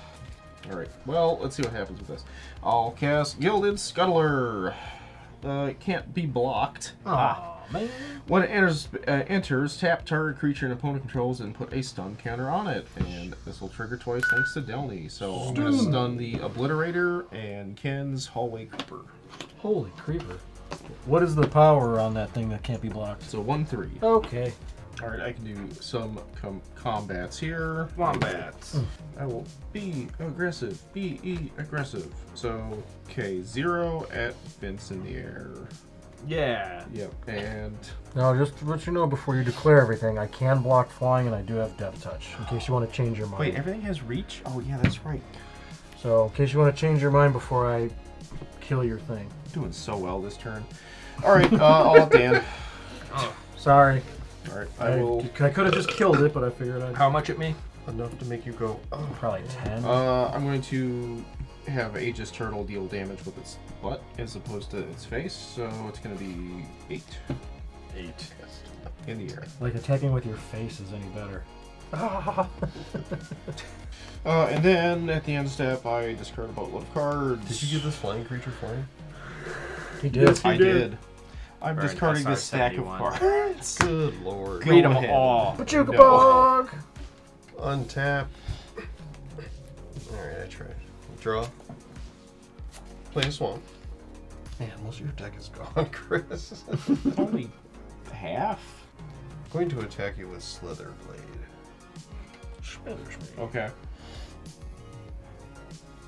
S3: Alright, well, let's see what happens with this. I'll cast Gilded Scuttler. It can't be blocked.
S2: Oh, man.
S3: When it enters, tap target creature and opponent controls and put a stun counter on it. And this will trigger twice thanks to Delny. So I'm going to stun the Obliterator and Ken's Hallway Creeper.
S2: Holy creeper. What is the power on that thing that can't be blocked?
S3: So 1/3.
S2: Okay.
S3: Alright, I can do some combats here.
S4: Wombats.
S3: I will be aggressive. Be aggressive. So, okay, 0 at Vince in the air.
S4: Yeah.
S3: Yep, and
S2: Now, just to let you know before you declare everything, I can block flying and I do have Death Touch, in case you want to change your mind.
S3: wait, everything has reach? Oh yeah, that's right.
S2: So, in case you want to change your mind before I kill your thing.
S3: Doing so well this turn. Alright, I'll let Dan.
S2: Sorry.
S3: Alright,
S2: I could have just killed it, but I figured I'd
S4: How much at me?
S5: Enough to make you go, oh.
S2: probably 10.
S3: I'm going to have Aegis Turtle deal damage with its butt as opposed to its face, so it's going to be 8. 8 in the air.
S2: Like attacking with your face is any better.
S3: And then at the end step, I discard a boatload of cards.
S5: Did you give this flying creature flying?
S2: He did.
S3: I did. I'm
S4: Burn
S3: discarding
S4: SR
S3: this stack of
S4: 71.
S3: cards.
S5: Good lord.
S3: Go
S4: Read them
S3: ahead.
S4: all.
S2: Pachuca
S3: No.
S2: Bog!
S5: Untap. Alright, I tried. Draw. Play a swamp. Man, most of your deck is gone, Chris.
S3: Only half?
S5: Going to attack you with Slither Blade.
S3: Okay.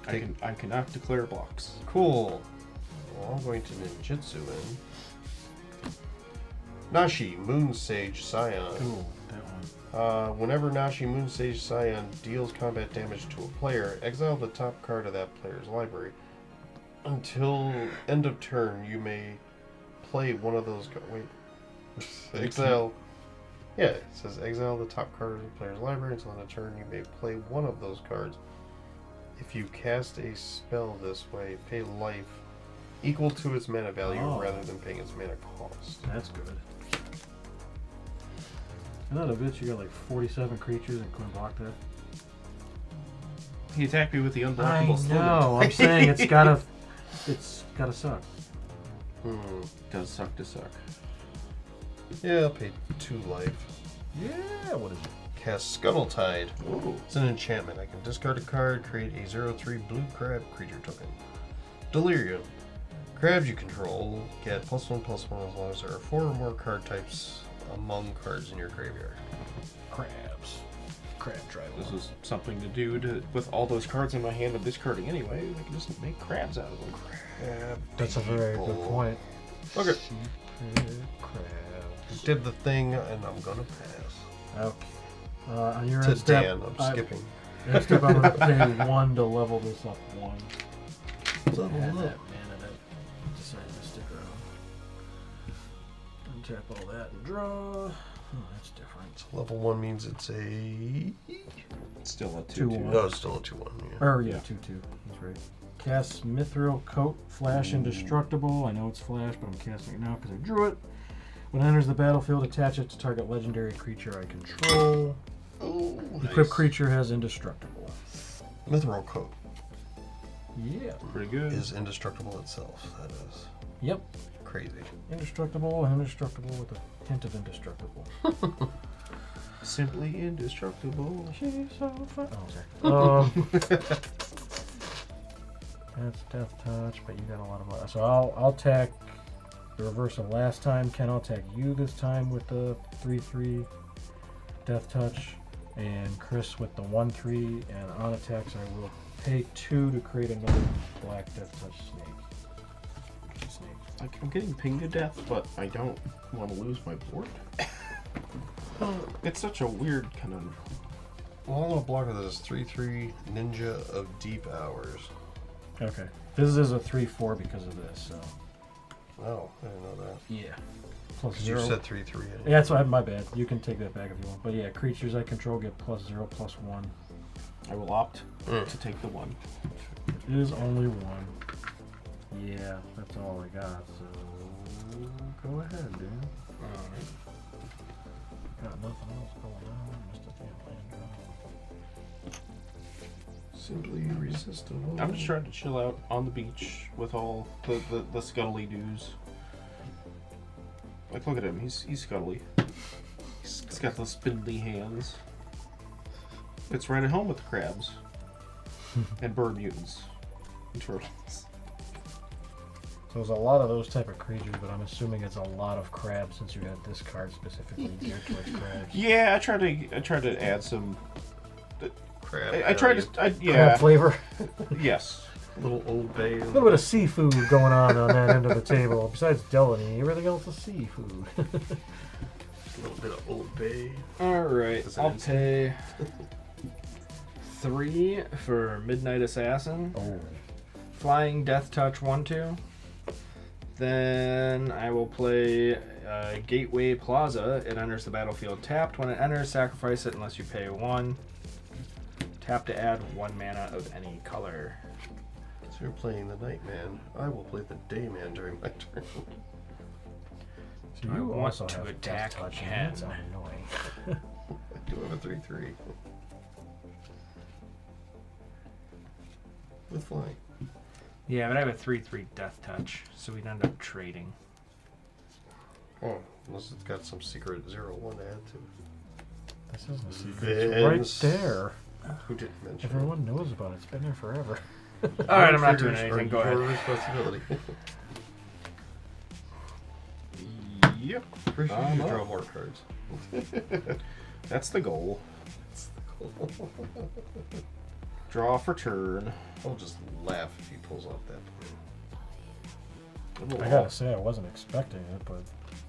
S3: I cannot declare blocks.
S5: Cool. Well, I'm going to ninjutsu in. Nashi, Moon Sage, Scion.
S2: Ooh, that one.
S5: Whenever Nashi, Moon Sage, Scion deals combat damage to a player, exile the top card of that player's library. Until end of turn, you may play one of those. Wait. Exile. Yeah, it says exile the top card of the player's library. Until end of turn, you may play one of those cards. If you cast a spell this way, pay life equal to its mana value rather than paying its mana cost.
S2: That's good. Isn't that a bitch? You got like 47 creatures and couldn't block that?
S3: He attacked me with the
S2: I
S3: unblockable slither.
S2: know. I'm saying it's gotta suck.
S3: Does suck to suck.
S5: Yeah, I'll pay 2 life.
S2: Yeah, what is it?
S5: Cast Scuttle Tide.
S3: Ooh.
S5: It's an enchantment. I can discard a card, create a 0/3 blue crab creature token. Delirium. Crabs you control get +1/+1 as long as there are 4 or more card types among cards in your graveyard.
S2: Crabs. Crab tribal.
S3: This is something to do with all those cards in my hand of discarding anyway. I can just make crabs out of them.
S5: Crab.
S2: That's a very good
S5: people.
S2: point.
S5: Okay.
S2: Crabs.
S5: Did the thing, and I'm gonna pass.
S2: Okay. On your
S5: To
S2: end step,
S5: Dan, I'm skipping.
S2: Next step, I'm going to pay 1 to level this up 1.
S5: Level
S2: Have
S5: up.
S2: that mana that decided to stick around. Untap all that and draw. Oh, that's different.
S5: Level 1 means it's a...
S3: Still a
S2: 2/1.
S5: No, it's still a 2/1. Yeah.
S2: Or, yeah, 2/2. That's right. Cast Mithril Coat, Flash Indestructible. I know it's Flash, but I'm casting it now because I drew it. When it enters the battlefield, attach it to target legendary creature I control.
S5: Oh,
S2: Equipped creature has Indestructible.
S5: Mithril Coat
S2: Yeah.
S3: Pretty good.
S5: is indestructible itself. That is
S2: Yep.
S5: crazy.
S2: Indestructible and Indestructible with a hint of Indestructible.
S3: Simply indestructible.
S2: She's so fun. Oh, sorry. That's Death Touch, but you got a lot of... So I'll attack the reverse of last time. Ken, I'll attack you this time with the 3/3 Death Touch. And Chris with the 1/3. And on attacks, I will pay 2 to create another black Death Touch snake.
S3: Like, I'm getting pinged to death, but I don't want to lose my board. It's such a weird kind of...
S5: Well, I'm gonna block with this 3/3 Ninja of Deep Hours.
S2: Okay. This is a 3/4 because of this, so...
S5: Oh, I didn't know that.
S2: Yeah. Plus
S5: 'Cause
S2: 0.
S5: you said 3/3.
S2: Yeah, that's why, my bad. You can take that back if you want. But yeah, creatures I control get +0/+1.
S3: I will opt to take the 1.
S2: It is only 1. Yeah, that's all I got. So go ahead, dude.
S3: Alright.
S2: Got nothing else going on. Just a damn land draw.
S5: Simply irresistible.
S3: I'm just trying to chill out on the beach with all the scuttly doos. Like, look at him. He's scuttly. He's got those spindly hands. Fits right at home with the crabs. And bird mutants. And turtles.
S2: So there's a lot of those type of creatures, but I'm assuming it's a lot of crabs since you had this card specifically geared towards crabs.
S3: Yeah, I tried to add some...
S5: Crab.
S3: I tried to... yeah.
S2: Crab flavor.
S3: Yes.
S5: Little Old Bay.
S2: A little bit of seafood going on that end of the table. Besides Delaney, everything else is seafood.
S5: A little bit of Old Bay.
S4: Alright,
S5: Is that
S4: I'll
S5: insane?
S4: pay 3 for Midnight Assassin.
S2: Oh.
S4: Flying Death Touch 1/2. Then I will play Gateway Plaza. It enters the battlefield tapped. When it enters, sacrifice it unless you pay 1. Tap to add 1 mana of any color.
S5: So you're playing the Nightman. I will play the Dayman during my turn.
S2: So
S4: I
S2: you
S4: want
S2: also
S4: to
S2: have
S4: attack
S2: Death Touch,
S4: Ken.
S2: and that's annoying.
S5: I do have a 3/3. With flying.
S4: Yeah, but I have a 3/3 Death Touch, so we'd end up trading.
S5: Oh, unless it's got some secret 0/1 to add to it.
S2: This isn't a secret. It's right
S5: Vince.
S2: there.
S5: Who didn't mention it?
S2: Everyone knows about it. It's been there forever.
S4: Alright, I'm not doing
S5: Triggers
S4: anything.
S5: are
S4: Go
S5: your
S4: ahead.
S5: responsibility.
S3: Yep.
S5: Pretty sure
S3: I'm
S5: you
S3: up.
S5: draw more cards.
S3: That's the goal. Draw for turn.
S5: I'll just laugh if he pulls off that plan.
S2: I gotta say, I wasn't expecting it, but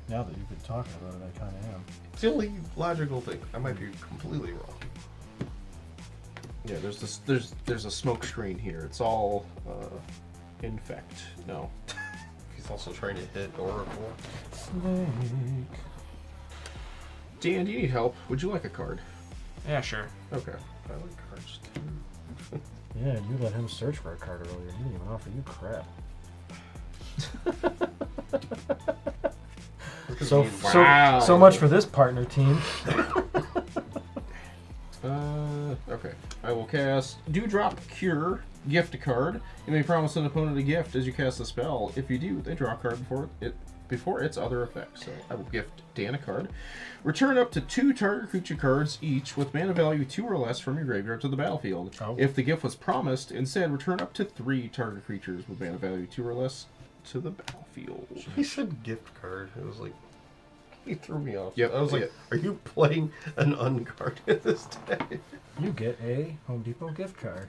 S2: now that you've been talking about it, I kind of am.
S5: It's the only logical thing. I might be completely wrong.
S3: Yeah, there's a smoke screen here. It's all infect. No.
S5: He's also trying to hit Oracle.
S2: Snake.
S3: Dan, do you need help? Would you like a card?
S4: Yeah, sure.
S3: Okay.
S5: I like cards too.
S2: Yeah, you let him search for a card earlier. He didn't even offer you crap. So,
S3: Wow.
S2: so much for this partner team.
S3: Okay. I will will cast Dewdrop Cure, gift a card. You may promise an opponent a gift as you cast the spell. If you do, they draw a card before its other effects. So I will gift Dan a card. Return up to 2 target creature cards each with mana value 2 or less from your graveyard to the battlefield.
S2: Oh.
S3: If the gift was promised, instead return up to 3 target creatures with mana value 2 or less to the battlefield.
S5: He said gift card. It was like, he threw me off.
S3: Yep,
S5: I was like,
S3: yep.
S5: are you playing an uncarded this day?
S2: You get a Home Depot gift card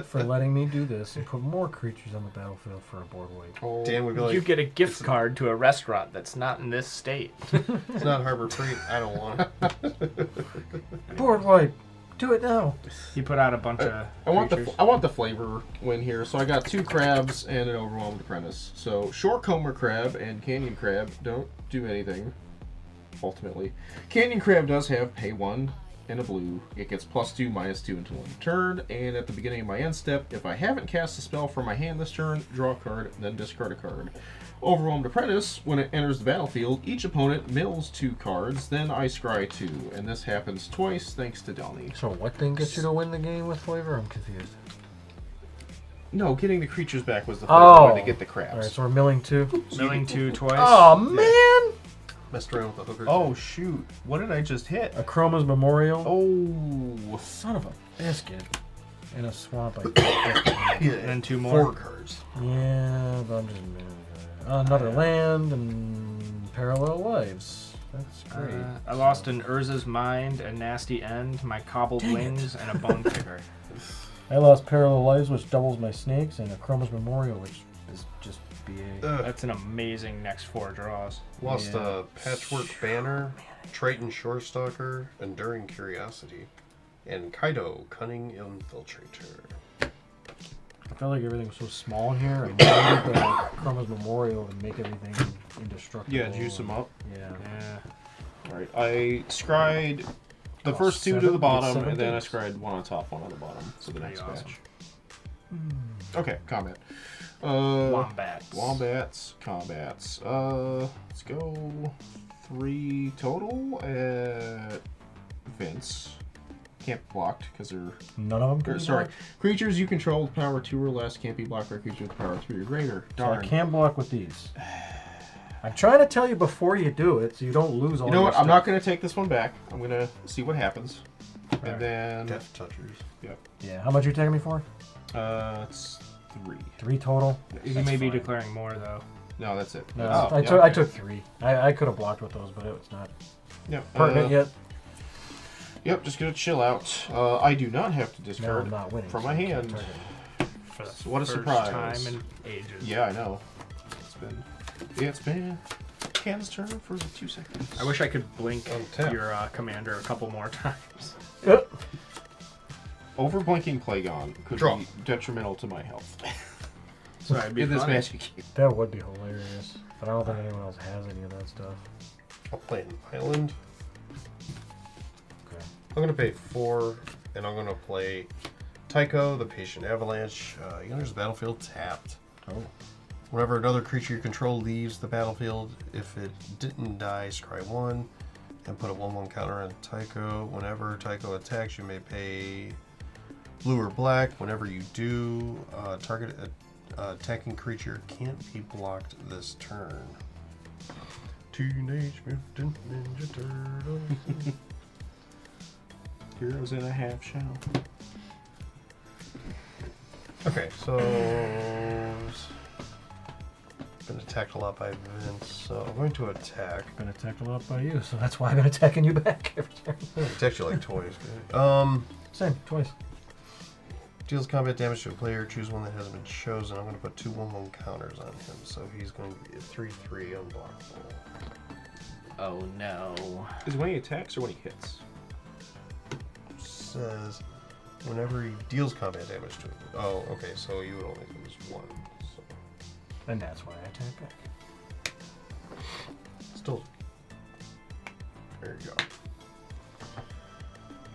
S2: for letting me do this and put more creatures on the battlefield for a board weight.
S3: Oh,
S5: Dan would be like,
S6: You get a gift card to a restaurant that's not in this state.
S5: it's not Harbor Freight. I don't want it.
S2: Board wipe. Do it now.
S4: He put out a bunch of
S3: I want
S4: creatures.
S3: the flavor win here. So I got 2 crabs and an overwhelmed apprentice. So Shorecomber crab and canyon crab don't do anything. Ultimately, canyon crab does have pay 1 and a blue. It gets +2, -2 until end of turn. And at the beginning of my end step, if I haven't cast a spell from my hand this turn, draw a card, then discard a card. Overwhelmed Apprentice, when it enters the battlefield, each opponent mills 2 cards, then I scry 2, and this happens twice thanks to Delny.
S2: So what thing gets you to win the game with flavor? I'm confused.
S3: No, getting the creatures back was the flavor way to get the crabs.
S2: All right, so we're milling 2.
S4: Milling 2 twice.
S2: Oh man!
S5: Messed around with the hookers.
S3: Oh shoot! What did I just hit?
S2: A Chroma's Memorial.
S3: Oh,
S2: Son of a biscuit. In a swamp.
S5: yeah,
S4: And 2 more.
S5: 4 cards.
S2: Yeah, but I'm just another land and parallel lives. That's great.
S4: I lost an Urza's Mind, a Nasty End, my Cobbled Wings, and a Bone Picker.
S2: I lost parallel lives, which doubles my snakes, and a Chroma's Memorial, which is just BA.
S4: That's an amazing next 4 draws.
S5: Lost
S2: Yeah.
S5: a Patchwork Banner, Triton Shorestalker, Enduring Curiosity, and Kaido Cunning Infiltrator.
S2: I felt like everything was so small in here. I needed the Chroma's Memorial to make everything indestructible.
S3: yeah, juice them up.
S2: Yeah.
S3: All right, I scried the
S2: Oh,
S3: first 2 to
S2: 7?
S3: the bottom,
S2: Seven
S3: and then I
S2: things?
S3: scried 1 on top, 1 on the bottom for the
S4: Pretty
S3: next
S4: awesome.
S3: batch. Okay, combat.
S4: Wombats.
S3: Wombats, combats. Let's go 3 total at Vince. Can't be blocked because they're.
S2: None of them can
S3: Or,
S2: be
S3: sorry,
S2: blocked?
S3: creatures you control with power 2 or less can't be blocked by creatures with power 3 or greater.
S2: So I
S3: Darn.
S2: can block with these. I'm trying to tell you before you do it, so you don't lose all
S3: You know
S2: your
S3: what? I'm
S2: stuff.
S3: not going to take this one back. I'm going to see what happens.
S2: Alright.
S3: And then.
S5: Death Touchers.
S3: Yep.
S2: Yeah, how much are you taking me for?
S3: It's 3.
S2: 3 total?
S4: You may be declaring more, though.
S3: No, that's it.
S2: No,
S3: That's-
S2: I
S3: yeah,
S2: took
S3: okay.
S2: I took 3. I could have blocked with those, but it was not
S3: Yep.
S2: pertinent yet.
S3: Yep, just gonna chill out. I do not have to
S2: No,
S3: discard
S2: I'm not winning.
S3: from
S2: so
S3: my
S2: I can't
S3: hand.
S2: target it.
S4: For the
S3: What a
S4: first
S3: surprise.
S4: time in ages.
S3: Yeah, I know. It's been Can's turn for 2 seconds.
S4: I wish I could blink
S5: Untap.
S4: your commander a couple more times.
S3: Over blinking Plagon could
S5: Draw.
S3: be detrimental to my health.
S4: So it'd be
S3: In this
S4: funny.
S3: magic game.
S2: That would be hilarious. But I don't think anyone else has any of that stuff.
S5: I'll play an island.
S2: Okay.
S5: I'm going to pay 4, and I'm going to play Taeko, the Patient Avalanche. He enters the battlefield tapped.
S2: Oh.
S5: Whenever another creature you control leaves the battlefield, if it didn't die, scry 1 and put a 1/1 counter on Taeko. Whenever Taeko attacks, you may pay blue or black. Whenever you do, target attacking creature can't be blocked this turn. Teenage Mutant Ninja Turtles.
S3: Heroes in a half shell.
S5: Okay, so been attacked a lot by Vince, so I'm going to attack.
S2: Been attacked a lot by you, so that's why I've been attacking you back every turn.
S5: Attacked you like twice.
S2: Same, twice.
S5: Deals combat damage to a player. Choose one that hasn't been chosen. I'm going to put 2 1/1 counters on him, so he's going to be a 3/3 unblockable.
S6: Oh no.
S3: Is it when he attacks or when he hits?
S5: Says whenever he deals combat damage to him. Oh, okay, so you would only lose 1. So
S2: And that's why I attack back.
S5: still, there you go. All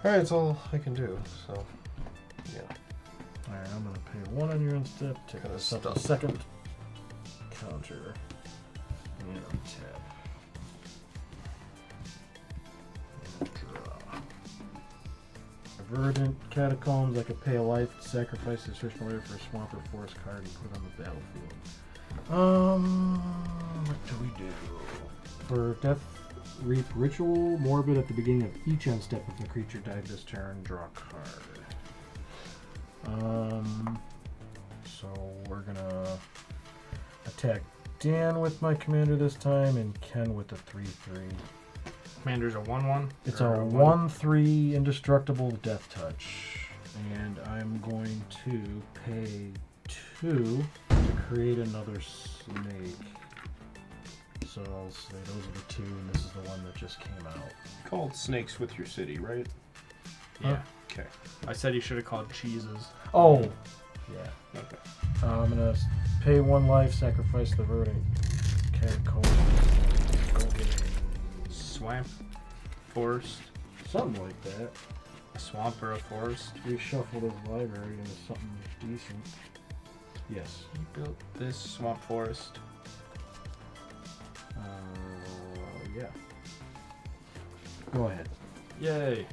S5: right, that's all I can do. So yeah.
S2: Alright, I'm gonna pay 1 on your end step, take
S5: Kinda
S2: this up a
S5: stuff.
S2: second. Counter. And tap. And draw. Verdant Catacombs. I could pay a life to sacrifice the search for a swamp or forest card and put it on the battlefield.
S5: What do we do?
S2: For Death Reap Ritual, Morbid at the beginning of each end step if a creature died this turn, draw a card. So we're gonna attack Dan with my commander this time and Ken with the 3/3.
S4: Commander's a 1/1.
S2: It's a 1/3 indestructible death touch. And I'm going to pay 2 to create another snake. So I'll say those are the 2, and this is the one that just came out.
S3: Called Snakes with Your City, right?
S4: Yeah.
S3: Okay.
S4: I said you should have called cheeses.
S2: Oh! Yeah.
S3: Okay.
S2: I'm gonna pay 1 life, sacrifice the Verdant Catacomb.
S4: Swamp, forest,
S2: Something like that.
S4: a swamp or a forest.
S2: Reshuffle this library into something decent. Yes.
S4: You built this swamp forest.
S2: Yeah. Go ahead.
S4: Yay.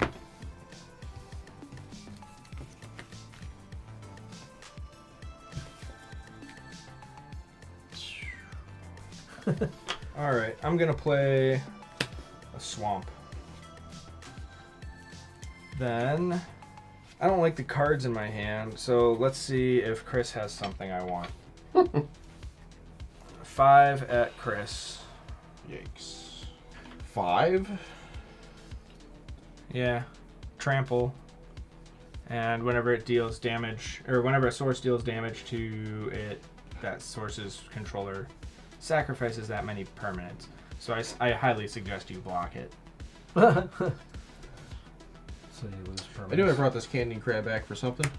S4: Alright, I'm gonna play a swamp. Then, I don't like the cards in my hand, so let's see if Chris has something I want. 5 at Chris.
S3: Yikes. 5?
S4: Yeah. Trample. And whenever it deals damage, or whenever a source deals damage to it, that source's controller sacrifices that many permanents. So I highly suggest you block it.
S2: So you lose permanence.
S3: I knew I brought this candy crab back for something.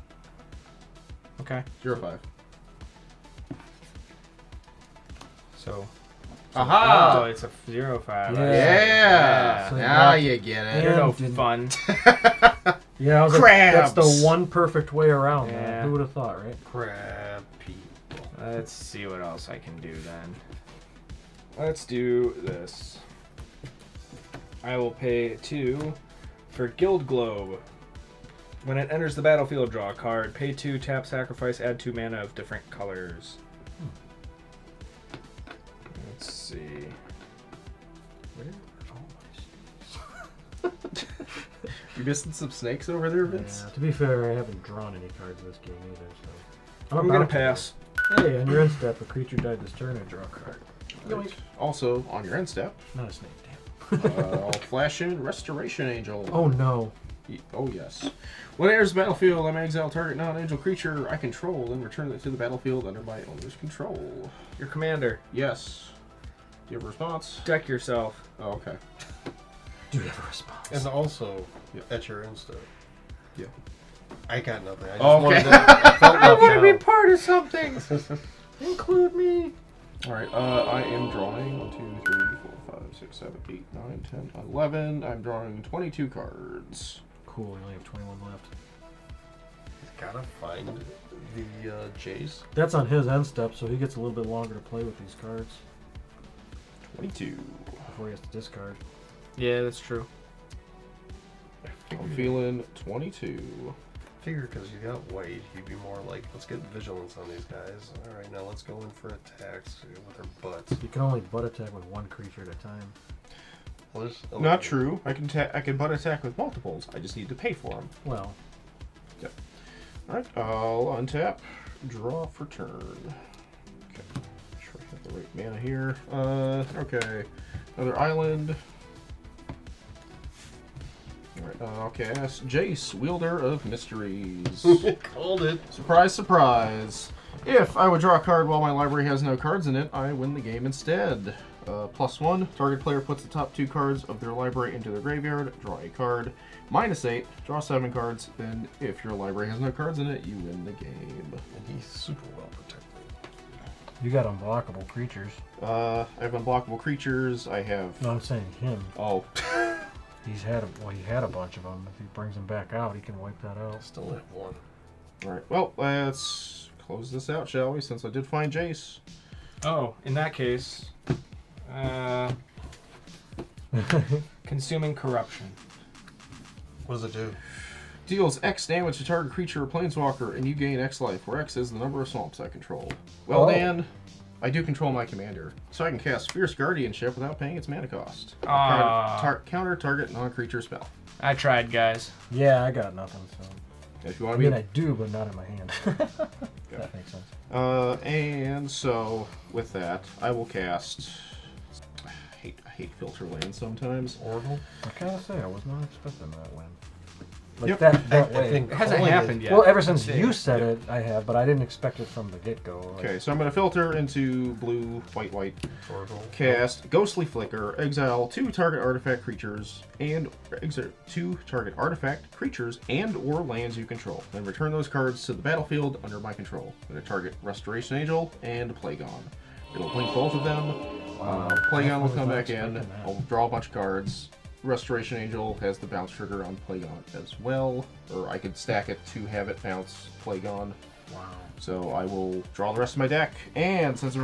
S4: Okay.
S3: 0/5.
S4: So.
S3: Aha!
S4: Oh, it's a 0/5.
S3: Yeah!
S2: So
S3: Now
S2: you
S3: you get it.
S4: You're no
S2: didn't-
S4: fun.
S2: Yeah, I was
S3: Crabs!
S2: like, that's the one perfect way around,
S4: Yeah.
S2: man. Who would have thought, right?
S5: Crab people.
S4: Let's see what else I can do then. Let's do this. I will pay 2 for Guild Globe. When it enters the battlefield, draw a card. Pay 2, tap, sacrifice, add 2 mana of different colors. Let's see.
S2: Where are all my
S3: You missing some snakes over there, Vince?
S2: Yeah, to be fair, I haven't drawn any cards in this game either, so...
S4: I'm gonna
S2: about to.
S4: pass.
S2: Hey, on your end step, a creature died this turn, and draw a card.
S3: Right. Also, on your end step,
S2: Not a snake, damn.
S3: I'll flash in Restoration Angel.
S2: Oh no.
S3: Oh, yes. When it enters the battlefield, I may exile target non-angel creature I control, then return it to the battlefield under my owner's control.
S4: Your commander.
S3: Yes. Do you have a response?
S4: Deck yourself.
S3: Oh, okay.
S2: Do you have a response?
S5: And also, at your end step.
S3: Yeah.
S5: I got nothing. I just
S3: Okay.
S5: wanted to, I felt left out.
S3: part of something!
S2: Include me!
S3: Alright, I am drawing 1, 2, 3, 4, 5, 6, 7, 8, 9, 10, 11. I'm drawing 22 cards.
S2: Cool, we only have 21 left.
S5: Gotta find the Jace.
S2: That's on his end step, so he gets a little bit longer to play with these cards
S3: 22.
S2: before he has to discard.
S4: Yeah, that's true.
S3: I'm feeling 22.
S5: Figure because you got white, you'd be more like, let's get vigilance on these guys. Alright, now let's go in for attacks with our butts.
S2: You can only butt attack with 1 creature at a time.
S5: Well, there's-
S3: Not true. I can butt attack with multiples. I just need to pay for them.
S2: Well,
S3: Alright, I'll untap, draw for turn. Okay, make sure I have the right mana here. Okay, another island. Alright, I'll cast Jace, Wielder of Mysteries.
S5: Called it.
S3: Surprise, surprise. If I would draw a card while my library has no cards in it, I win the game instead. +1, target player puts the top 2 cards of their library into their graveyard, draw a card. -8, draw 7 cards, then if your library has no cards in it, you win the game.
S5: And he's super well protected.
S2: you got unblockable creatures.
S3: I have unblockable creatures, I have...
S2: No, I'm saying him.
S3: Oh.
S2: He had a bunch of them. If he brings them back out, he can wipe that out.
S5: Still have 1.
S3: Alright, well, let's close this out, shall we, since I did find Jace.
S4: Oh, in that case, consuming corruption.
S5: What does it do?
S3: Deals X damage to target creature or planeswalker, and you gain X life, where X is the number of swamps I control. Well,
S2: Oh.
S3: Dan, I do control my commander, so I can cast Fierce Guardianship without paying its mana cost. Counter target non-creature spell.
S6: I tried, guys.
S2: Yeah, I got nothing. So
S3: If you want
S2: I
S3: to
S2: mean,
S3: be...
S2: I do, but not in my hand. That makes sense.
S3: And so, with that, I will cast... I hate filter lands sometimes.
S5: Oracle.
S2: I kind of say I was not expecting that win. Like
S3: Yep.
S2: that
S5: I
S2: way.
S5: think
S6: It hasn't
S5: calling
S6: happened yet.
S2: Well, ever since
S6: That's it.
S2: you said it, I have, but I didn't expect it from the get-go. Like,
S3: Okay, so I'm going to filter into blue, white,
S5: Oracle.
S3: cast Ghostly Flicker, exile 2 target artifact creatures, and exile 2 target artifact creatures and or lands you control. Then return those cards to the battlefield under my control. I'm going to target Restoration Angel and Plagon. It'll blink both of them. Plagon will come back in. I'll draw a bunch of cards. Restoration Angel has the bounce trigger on Plagon as well, or I could stack it to have it bounce Plagon.
S2: Wow.
S3: So I will draw the rest of my deck, and since I'm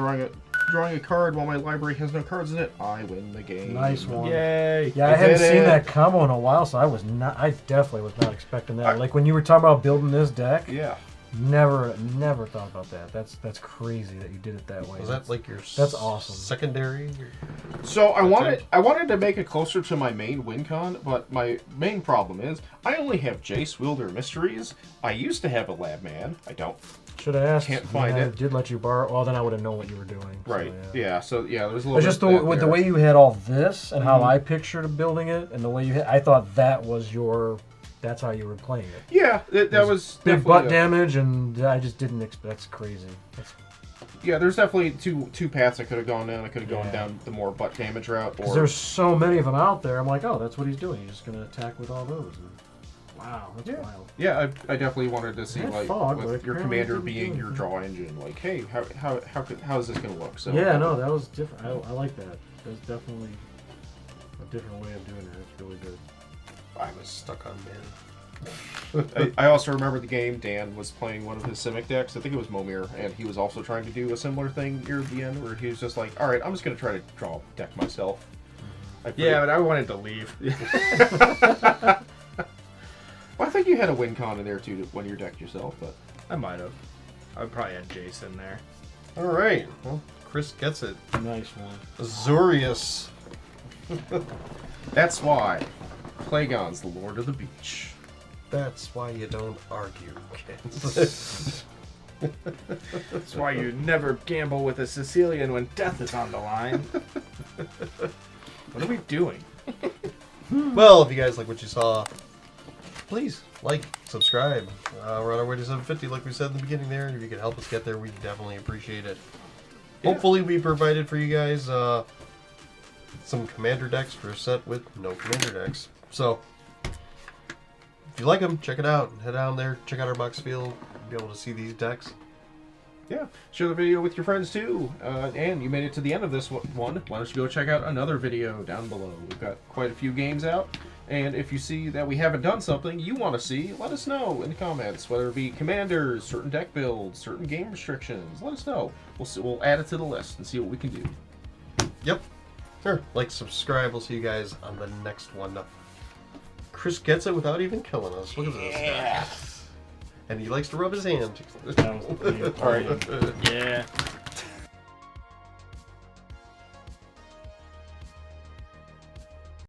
S3: drawing a card while my library has no cards in it, I win the game.
S2: Nice one.
S6: Yay.
S2: Yeah, I
S3: I
S2: hadn't
S3: did
S2: seen
S3: it.
S2: that combo in a while, so I definitely was not expecting that. Like when you were talking about building this deck,
S3: Yeah.
S2: never thought about that. That's crazy that you did it that way.
S5: Was that like your
S2: That's awesome.
S5: secondary?
S3: So I wanted to make it closer to my main win con, but my main problem is I only have Jace Wielder Mysteries. I used to have a Lab Man. I don't.
S2: Should have asked.
S3: Can't find
S2: I
S3: it.
S2: did let you borrow. Well, then I would have known what you were doing. so,
S3: Right.
S2: yeah.
S3: Yeah. So yeah, there's a little.
S2: It's just
S3: bit of that
S2: with the
S3: there.
S2: way you had all this and how I pictured building it, and the way you had, I thought that was your. That's how you were playing it.
S3: Yeah, that was
S2: Big
S3: definitely
S2: butt
S3: a-
S2: damage, and I just didn't expect. That's crazy.
S3: Yeah, there's definitely two paths I could have gone down. I could have gone
S2: Yeah.
S3: down the more butt damage route,
S2: Because
S3: or
S2: there's so many of them out there. I'm like, oh, that's what he's doing. He's just gonna attack with all those. And, wow, that's wild.
S3: yeah, I definitely wanted to see
S2: Yeah,
S3: like
S2: fog, but
S3: with your
S2: apparently
S3: commander
S2: didn't
S3: being
S2: do
S3: your
S2: anything.
S3: draw engine. Like, hey, how is this gonna look? So
S2: Yeah, no, that was different. I like that. That's definitely a different way of doing it. It's really good.
S5: I was stuck on man.
S3: I also remember the game Dan was playing one of his Simic decks. I think it was Momir, and he was also trying to do a similar thing near the end, where he was just like, "All right, I'm just gonna try to draw a deck myself."
S6: Yeah, but I wanted to leave.
S3: Well, I think you had a win con in there too to win your deck yourself, but
S6: I might have. I probably had Jason there.
S5: All right. Well, Chris gets it.
S2: Nice one.
S5: Azorius.
S3: that's why Plagon's the Lord of the Beach.
S5: That's why you don't argue, kids.
S6: That's why you never gamble with a Sicilian when death is on the line. What are we doing?
S5: Well, if you guys like what you saw, please like, subscribe. We're on our way to 750, like we said in the beginning there. And if you can help us get there, we definitely appreciate it.
S3: Yeah.
S5: Hopefully, we provided for you guys some commander decks for a set with no commander decks. So, if you like them, check it out. Head down there, check out our box field, be able to see these decks.
S3: Yeah, share the video with your friends too. And you made it to the end of this one. Why don't you go check out another video down below? We've got quite a few games out. And if you see that we haven't done something you want to see, let us know in the comments. Whether it be commanders, certain deck builds, certain game restrictions, let us know. We'll add it to the list and see what we can do.
S5: Yep. Sure. Like, subscribe. We'll see you guys on the next one. Chris gets it without even killing us. Look at this. And he likes to rub his hand.
S2: That was the
S3: All right.
S6: Yeah.